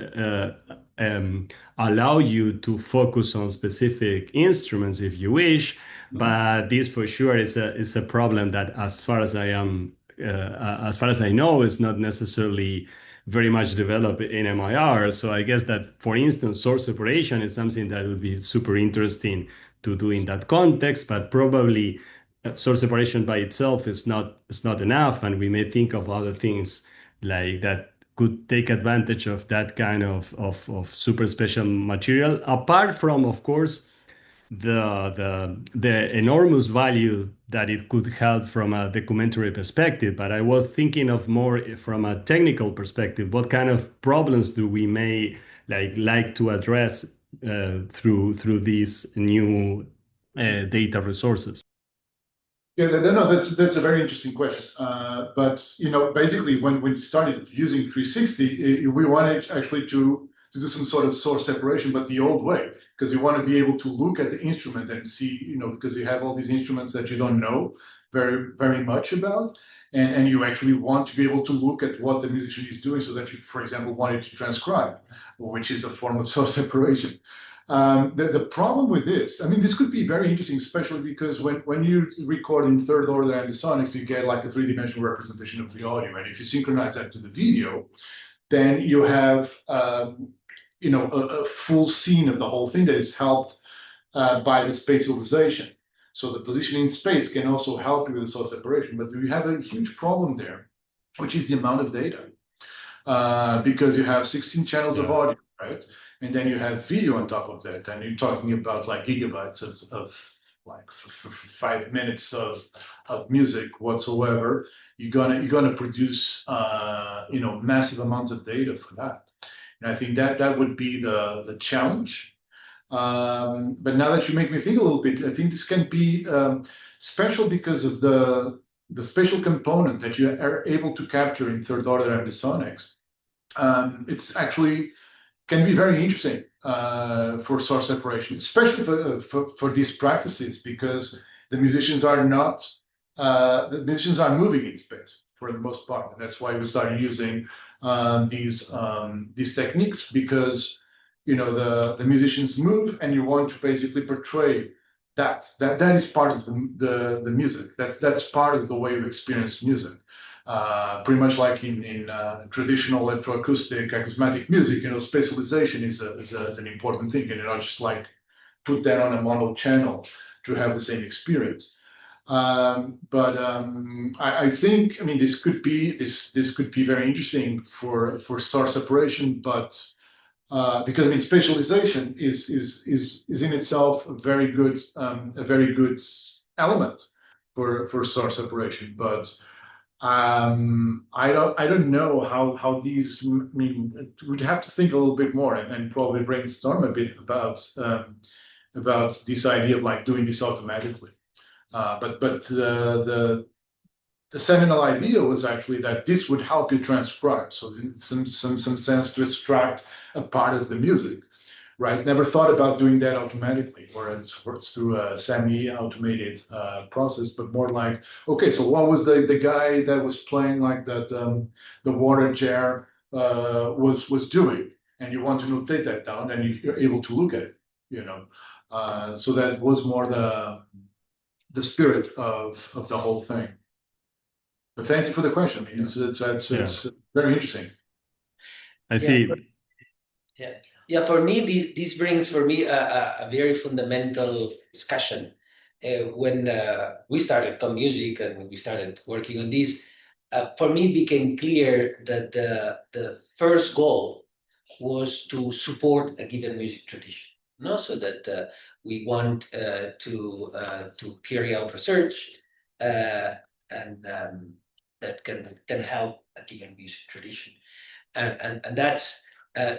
allow you to focus on specific instruments if you wish, but this for sure is a problem that as far as I know, is not necessarily very much developed in MIR. So I guess that, for instance, source separation is something that would be super interesting to do in that context, but probably source separation by itself is not enough. And we may think of other things like that could take advantage of that kind of super special material, apart from, of course, the enormous value that it could have from a documentary perspective. But I was thinking of more from a technical perspective. What kind of problems do we may like to address through these new data resources? Yeah, no, that's a very interesting question. But basically, when we started using 360, we wanted actually to do some sort of source separation, but the old way, because you want to be able to look at the instrument and see, because you have all these instruments that you don't know very, very much about, and you actually want to be able to look at what the musician is doing, so that you, for example, wanted to transcribe, which is a form of source separation. The problem with this, I mean, this could be very interesting, especially because when you record in third order ambisonics, you get like a three-dimensional representation of the audio, and if you synchronize that to the video, then you have a full scene of the whole thing that is helped by the spatialization. So the positioning in space can also help you with the source separation, but you have a huge problem there, which is the amount of data, because you have 16 channels of audio, right? And then you have video on top of that, and you're talking about like gigabytes of like 5 minutes of music whatsoever. You're gonna produce massive amounts of data for that. And I think that would be the challenge. But now that you make me think a little bit, I think this can be special because of the spatial component that you are able to capture in third order ambisonics. It's actually can be very interesting for source separation, especially for these practices, because the musicians are moving in space for the most part, and that's why we started using these techniques, because the musicians move, and you want to basically portray that is part of the music. That's part of the way you experience music. Pretty much like in traditional electroacoustic acousmatic music, spatialization is an important thing, and not just like put that on a mono channel to have the same experience. I think, this could be very interesting for source separation, but because spatialization is in itself a very good element for source separation, but I don't know how these. We'd have to think a little bit more and probably brainstorm a bit about this idea of like doing this automatically. But the seminal idea was actually that this would help you transcribe, so in some sense to extract a part of the music, right? Never thought about doing that automatically, or it's through a semi-automated process, but more like, okay, so what was the guy that was playing like that, the water jar was doing, and you want to notate that down, and you're able to look at it, so that was more the spirit of the whole thing. But thank you for the question. It's very interesting. I see. Yeah, for me, this brings for me a very fundamental discussion. When we started Com Music and when we started working on this, for me it became clear that the first goal was to support a given music tradition. So that we want to carry out research and that can help a given music tradition, and that's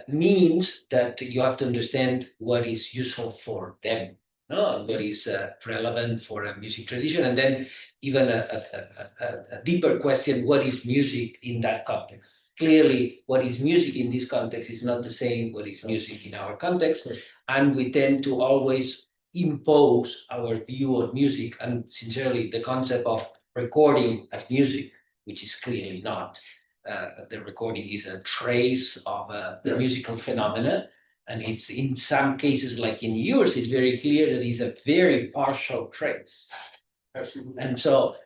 means that you have to understand what is useful for them, and what is relevant for a music tradition, and then even a deeper question: what is music in that context? Clearly, what is music in this context is not the same what is music in our context, and we tend to always impose our view on music, and sincerely, the concept of recording as music, which is clearly not. The recording is a trace of the musical phenomena, and it's in some cases, like in yours, it's very clear that it's a very partial trace. Absolutely. And so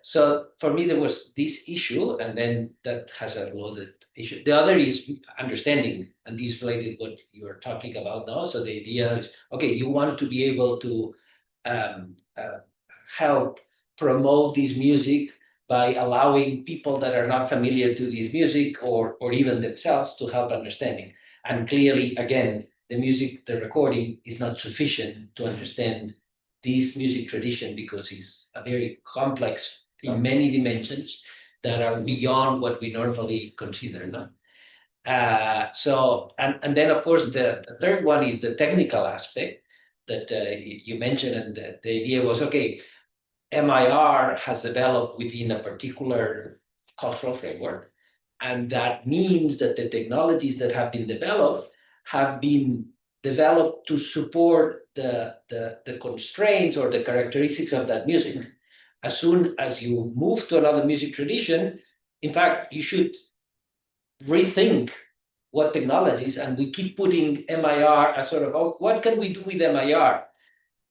for me, there was this issue, and then that has a loaded issue. The other is understanding, and this related what you are talking about now. So the idea is, okay, you want to be able to help promote this music by allowing people that are not familiar to this music or even themselves to help understanding. And clearly, again, the music, the recording is not sufficient to understand this music tradition because it's a very complex in many dimensions that are beyond what we normally consider. No? And then, of course, the third one is the technical aspect that you mentioned, and the idea was, okay, MIR has developed within a particular cultural framework, and that means that the technologies that have been developed to support the constraints or the characteristics of that music. As soon as you move to another music tradition, in fact, you should rethink what technologies, and we keep putting MIR as sort of, oh, what can we do with MIR?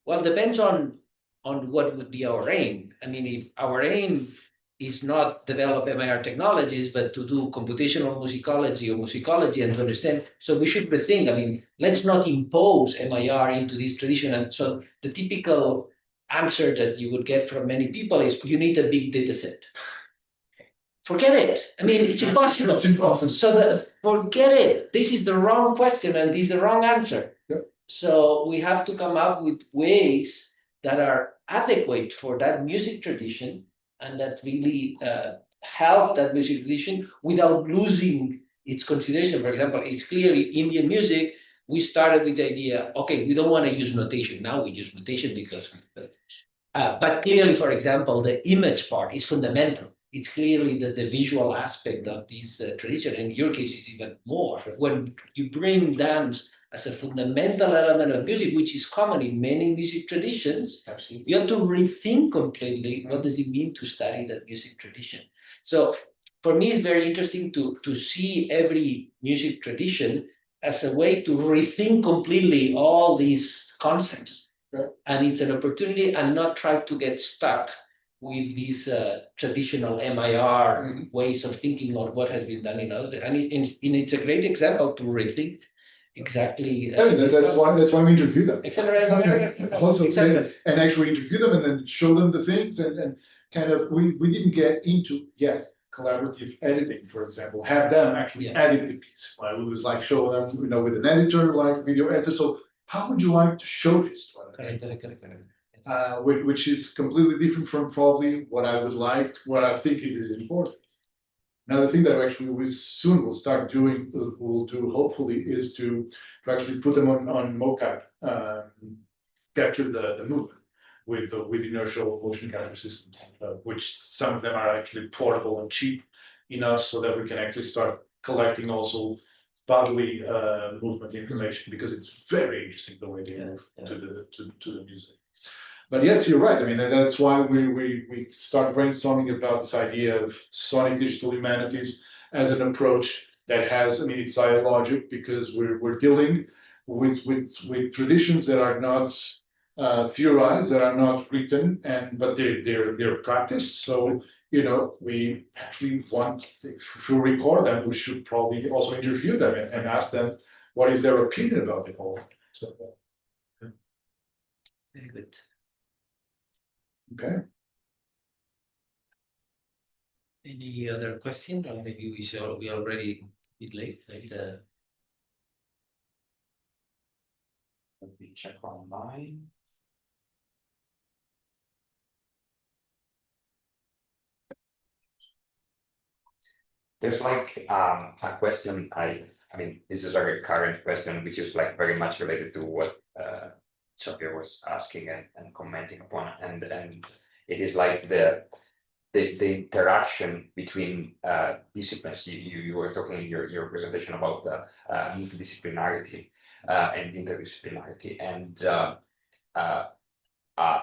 Well, it depends on what would be our aim. I mean, if our aim is not develop MIR technologies, but to do computational musicology or musicology and to understand, so we should rethink. I mean, let's not impose MIR into this tradition. And so the typical answer that you would get from many people is, you need a big data set. Forget it. I mean, it's impossible. It's impossible. So forget it. This is the wrong question and this is the wrong answer. Yep. So we have to come up with ways that are adequate for that music tradition and that really help that music tradition without losing its consideration. For example, it's clearly Indian music. We started with the idea, okay, we don't want to use notation. Now we use notation because But clearly, for example, the image part is fundamental. It's clearly the visual aspect of this tradition. In your case, it's even more. When you bring dance as a fundamental element of music, which is common in many music traditions, Absolutely. you have to rethink completely what does it mean to study that music tradition. So for me, it's very interesting to see every music tradition as a way to rethink completely all these concepts. Right. And it's an opportunity and not try to get stuck with these traditional MIR ways of thinking or what has been done in other. And it's a great example to rethink exactly. I mean, that's why we interview them. Exactly. Also, Exactly. and actually interview them and then show them the things and kind of we didn't get into yet collaborative editing, for example, have them actually edit the piece. Like, we was like show them, with an editor, like video editor. So how would you like to show this to other people? Which is completely different from probably what I would like, what I think it is important. Another thing that actually we soon will start doing, we'll do hopefully, is to actually put them on mocap, capture the movement with inertial motion capture systems, which some of them are actually portable and cheap enough so that we can actually start collecting also bodily movement information, because it's very interesting the way they move to the music. But yes, you're right. I mean, that's why we start brainstorming about this idea of sonic digital humanities as an approach that has, I mean, it's dialogic, because we're dealing with traditions that are not theorized, that are not written, but they're practiced. So we actually want, if we record them, we should probably also interview them and ask them what is their opinion about the whole thing. So, very good. Okay. Any other question, or maybe we already a bit late. Let me check online. There's like a question. I mean, this is a very current question, which is like very much related to what Xavier was asking and commenting upon, and it is like the interaction between disciplines. You were talking in your presentation about the multidisciplinarity and interdisciplinarity, and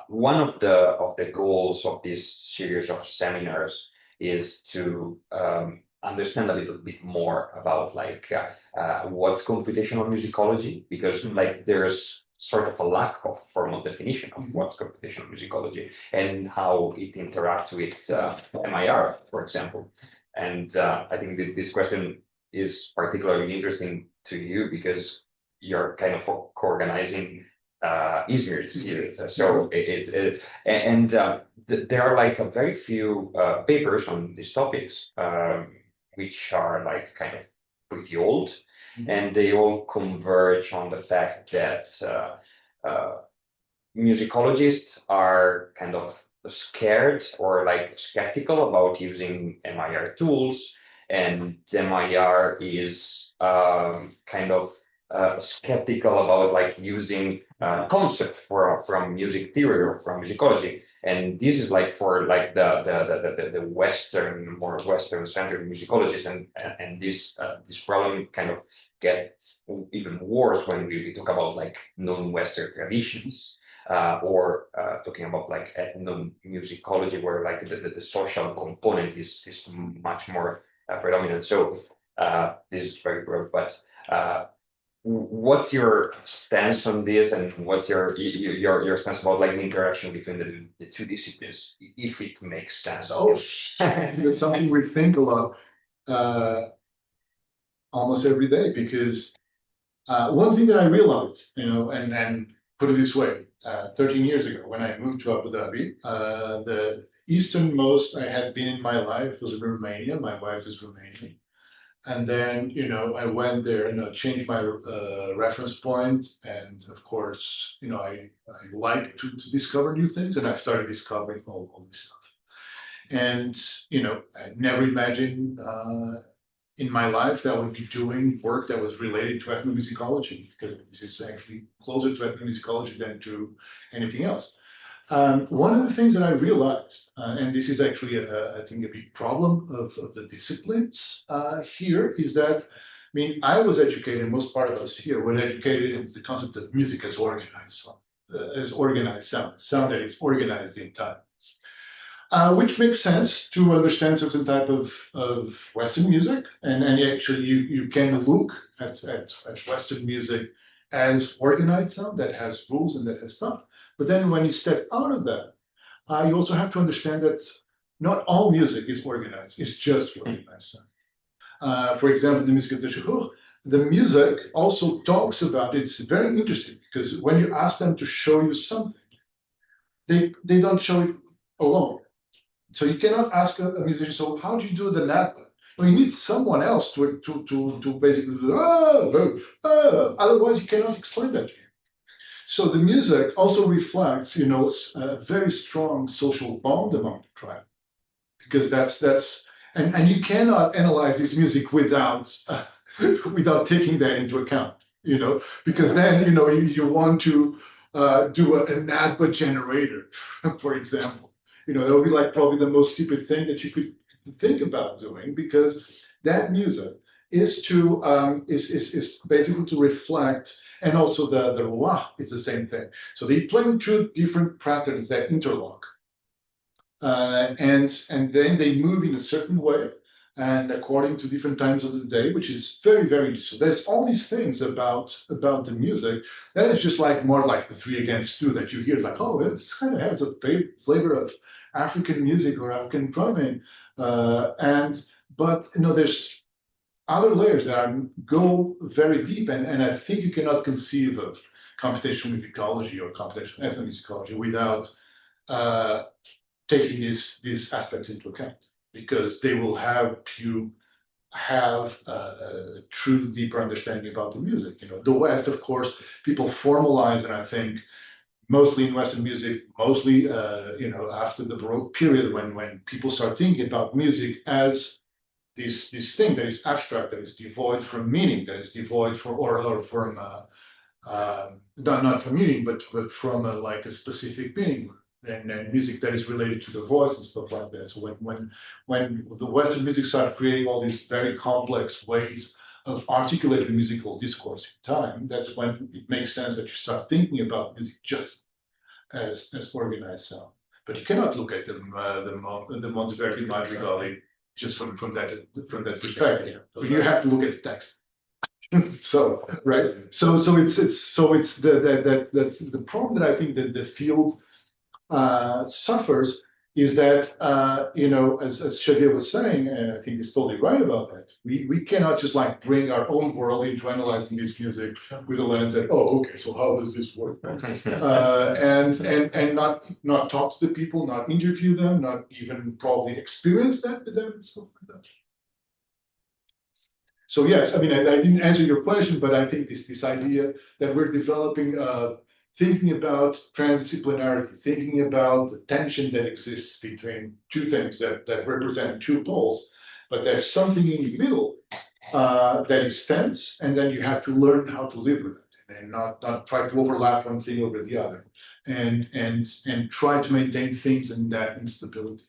one of the goals of this series of seminars is to understand a little bit more about like what's computational musicology, because like there's sort of a lack of formal definition of what's computational musicology and how it interacts with MIR, for example. And I think that this question is particularly interesting to you because you're kind of co-organizing Izmir's here. So there are like a very few papers on these topics, which are like kind of pretty old, and they all converge on the fact that musicologists are kind of scared or like skeptical about using MIR tools, and MIR is kind of skeptical about like using concept from music theory or from musicology. And this is like for like the Western, more Western centered musicologists, and this problem kind of gets even worse when we talk about like non-Western traditions, or talking about like ethnomusicology, where like the social component is much more predominant. So this is very broad, but what's your stance on this, and what's your stance about like the interaction between the two disciplines, if it makes sense? Oh, it's something we think a lot, almost every day, because one thing that I realized, and put it this way, 13 years ago when I moved to Abu Dhabi, the easternmost I had been in my life was in Romania. My wife is Romanian. And then, I went there and changed my reference point. And of course, I like to discover new things, and I started discovering all this stuff. And, I never imagined in my life that I would be doing work that was related to ethnomusicology, because this is actually closer to ethnomusicology than to anything else. One of the things that I realized, and this is actually, I think, a big problem of the disciplines here, is that, I mean, I was educated, most part of us here were educated in the concept of music as organized sound, sound that is organized in time. Which makes sense to understand certain type of Western music, and actually you can look at Western music as organized sound that has rules and that has stuff. But then when you step out of that, you also have to understand that not all music is organized; it's just organized sound. For example, the music of the music also talks about. It's very interesting because when you ask them to show you something, they don't show it alone. So you cannot ask a musician, so how do you do the NAPA? Well, you need someone else to basically do, otherwise you cannot explain that to you. So the music also reflects, you know, a very strong social bond among the tribe, because that's and you cannot analyze this music without without taking that into account, you know, because then, you know, you want to do an NAPA generator, for example. You know, that would be like probably the most stupid thing that you could think about doing, because that music is to is basically to reflect, and also the wah is the same thing. So they play two different patterns that interlock, and then they move in a certain way and according to different times of the day, which is very, very interesting. There's all these things about the music that is just like more like the 3 against 2 that you hear. It's like, oh, this kind of has a flavor of African music or African drumming, but you know, there's other layers that go very deep, and I think you cannot conceive of computational musicology or computational ethnomusicology without taking these aspects into account, because they will help you have a true deeper understanding about the music. You know, the West, of course, people formalize, and I think mostly in Western music, mostly you know, after the Baroque period, when people start thinking about music as this thing that is abstract, that is devoid from meaning, that is devoid from or from not from meaning, but from like a specific meaning. And music that is related to the voice and stuff like that. So when the Western music started creating all these very complex ways of articulating musical discourse in time, that's when it makes sense that you start thinking about music just as organized sound. But you cannot look at the Monteverdi Madrigali just from that perspective. You have to look at the text. So right. So it's that's the problem that I think that the field suffers, is that you know, as Xavier was saying, and I think he's totally right about that, we cannot just like bring our own world into analyzing this music with a lens that, oh, okay, so how does this work? and not talk to the people, not interview them, not even probably experience that with them and stuff like that. So yes, I mean, I didn't answer your question, but I think this idea that we're developing thinking about transdisciplinarity, thinking about the tension that exists between two things that represent two poles, but there's something in the middle that is tense, and then you have to learn how to live with it, and not try to overlap one thing over the other, and try to maintain things in that instability.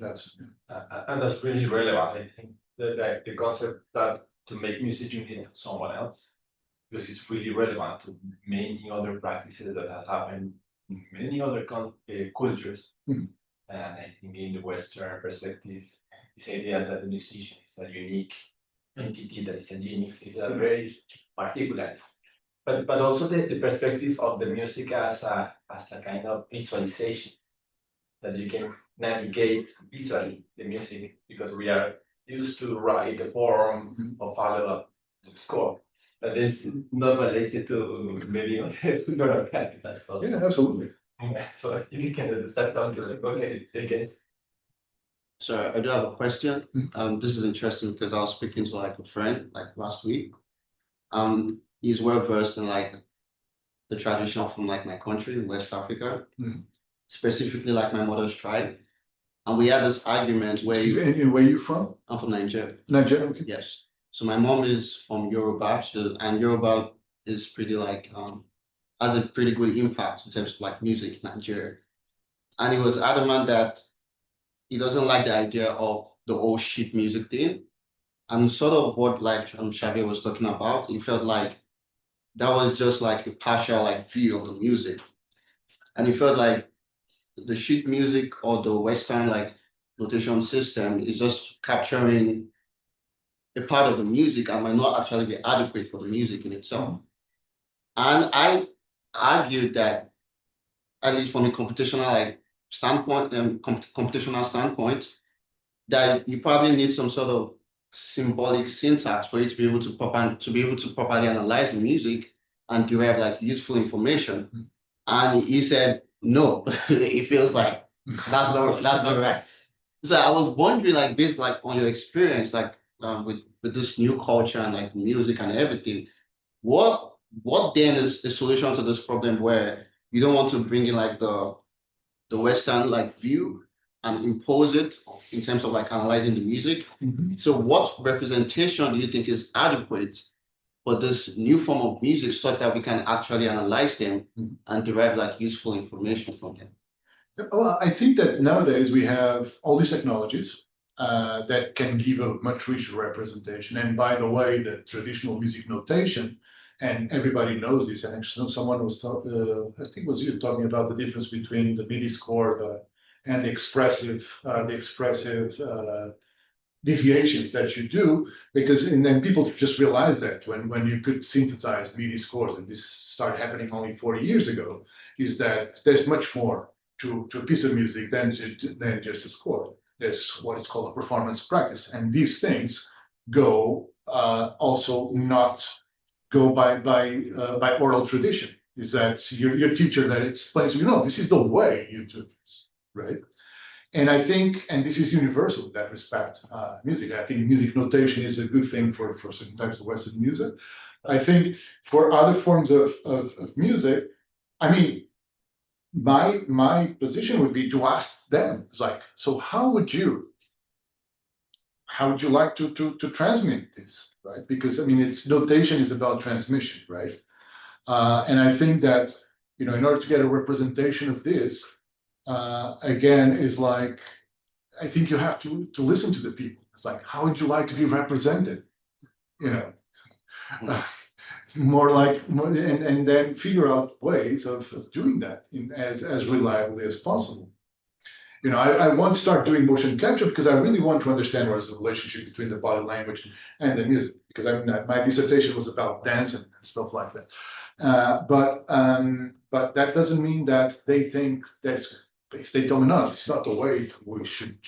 That's and that's really relevant. I think the concept that to make music you need someone else, because it's really relevant to many other practices that have happened in many other cultures. Mm-hmm. And I think in the Western perspective, this idea that the musician is a unique entity, that is a genius, is a very particular. But also the perspective of the music as a kind of visualization, that you can navigate visually the music, because we are used to write the form or follow the score. But it's not related to many other practices. Yeah, absolutely. So you can step down to like, okay, again. So I do have a question. This is interesting because I was speaking to like a friend like last week. He's well versed in like the tradition from like my country, West Africa, specifically like my mother's tribe. And we had this argument where And where are you from? I'm from Nigeria. Nigeria. Okay. Yes. So my mom is from Yoruba, and Yoruba is pretty like has a pretty good impact in terms of like music in Nigeria. And he was adamant that he doesn't like the idea of the whole sheet music thing. And sort of what like Xavier was talking about, he felt like that was just like a partial like view of the music. And he felt like the sheet music or the Western like notation system is just capturing a part of the music and might not actually be adequate for the music in itself. And I argued that, at least from a computational like standpoint, computational standpoint, that you probably need some sort of symbolic syntax for you to be able to properly analyze the music and derive like useful information. And he said, no, it feels like that's not right. So I was wondering, like, based like on your experience, like with this new culture and like music and everything, what then is the solution to this problem where you don't want to bring in like the Western like view and impose it in terms of like analyzing the music? So what representation do you think is adequate for this new form of music such that we can actually analyze them and derive like useful information from them? Well, I think that nowadays we have all these technologies that can give a much richer representation. And by the way, the traditional music notation, and everybody knows this, and actually someone was talking, I think it was you talking about the difference between the MIDI score and the expressive deviations that you do, and then people just realized that when you could synthesize MIDI scores, and this started happening only 40 years ago, is that there's much more to a piece of music than just a score. There's what is called a performance practice, and these things go also not go by oral tradition. Is that your teacher that explains, this is the way you do this, right? And I think, and this is universal in that respect, music. I think music notation is a good thing for certain types of Western music. I think for other forms of music, I mean, my position would be to ask them, like, so how would you like to transmit this, right? Because I mean, notation is about transmission, right? And I think that in order to get a representation of this, again, is like, I think you have to listen to the people. It's like, how would you like to be represented? And then figure out ways of doing that as reliably as possible. I want to start doing motion capture because I really want to understand what is the relationship between the body language and the music. Because my dissertation was about dance and stuff like that. But that doesn't mean that they think that's, if they tell me, no, it's not the way we should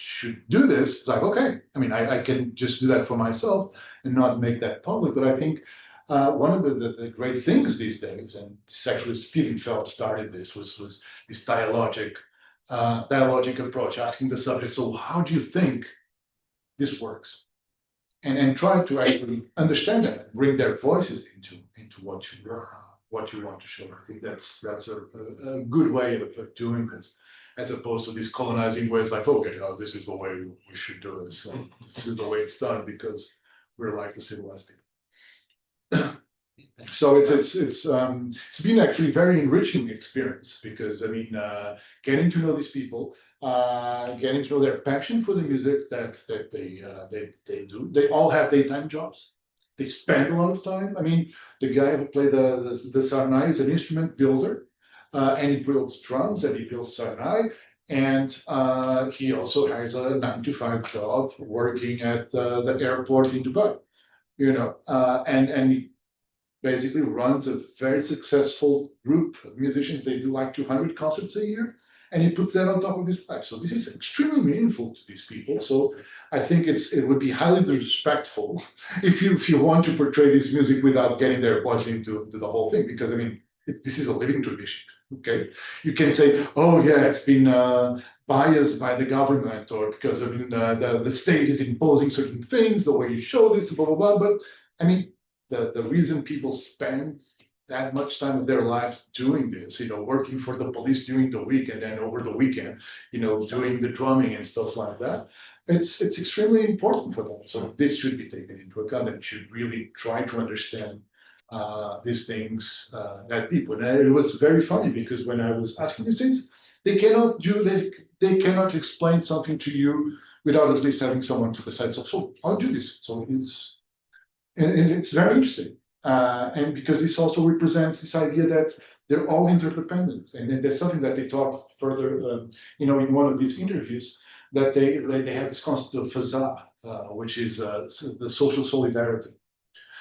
do this, it's like, okay, I mean, I can just do that for myself and not make that public. But I think one of the great things these days, and this actually Stephen Feld started this, was this dialogic approach, asking the subject, so how do you think this works? And try to actually understand that, bring their voices into what you want to show. I think that's a good way of doing this, as opposed to these colonizing ways, like, okay, this is the way we should do this. So this is the way it's done because we're like the civilized people. So it's been actually a very enriching experience because, I mean, getting to know these people, getting to know their passion for the music that they do. They all have daytime jobs. They spend a lot of time. I mean, the guy who played the sarnai is an instrument builder, and he builds drums and he builds sarnai, and he also has a 9-to-5 job working at the airport in Dubai. And he basically runs a very successful group of musicians. They do like 200 concerts a year, and he puts that on top of his life. So this is extremely meaningful to these people. So I think it would be highly disrespectful if you want to portray this music without getting their voice into the whole thing, because I mean, this is a living tradition. Okay, you can say, oh yeah, it's been biased by the government, or because I mean the state is imposing certain things, the way you show this, blah blah blah. But I mean, the reason people spend that much time of their lives doing this, working for the police during the week and then over the weekend, doing the drumming and stuff like that, it's extremely important for them. So this should be taken into account and should really try to understand these things that deep. And it was very funny because when I was asking these things, they cannot explain something to you without at least having someone to the side. So I'll do this. So it's very interesting. And because this also represents this idea that they're all interdependent. And there's something that they talk further, in one of these interviews, that they have this concept of faza, which is the social solidarity.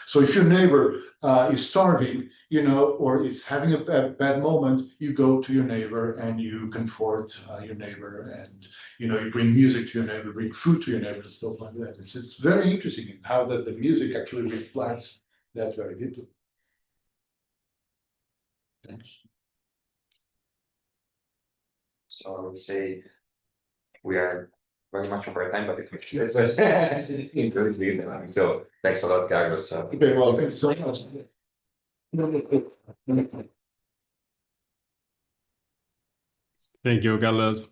So if your neighbor is starving, or is having a bad moment, you go to your neighbor and you comfort your neighbor, and you bring music to your neighbor, bring food to your neighbor, and stuff like that. It's very interesting in how the music actually reflects that very deeply. Thanks. So I would say we are very much over time, but the question is just incredibly long. So thanks a lot, Carlos. Very well, thank you so much. Thank you, Carlos.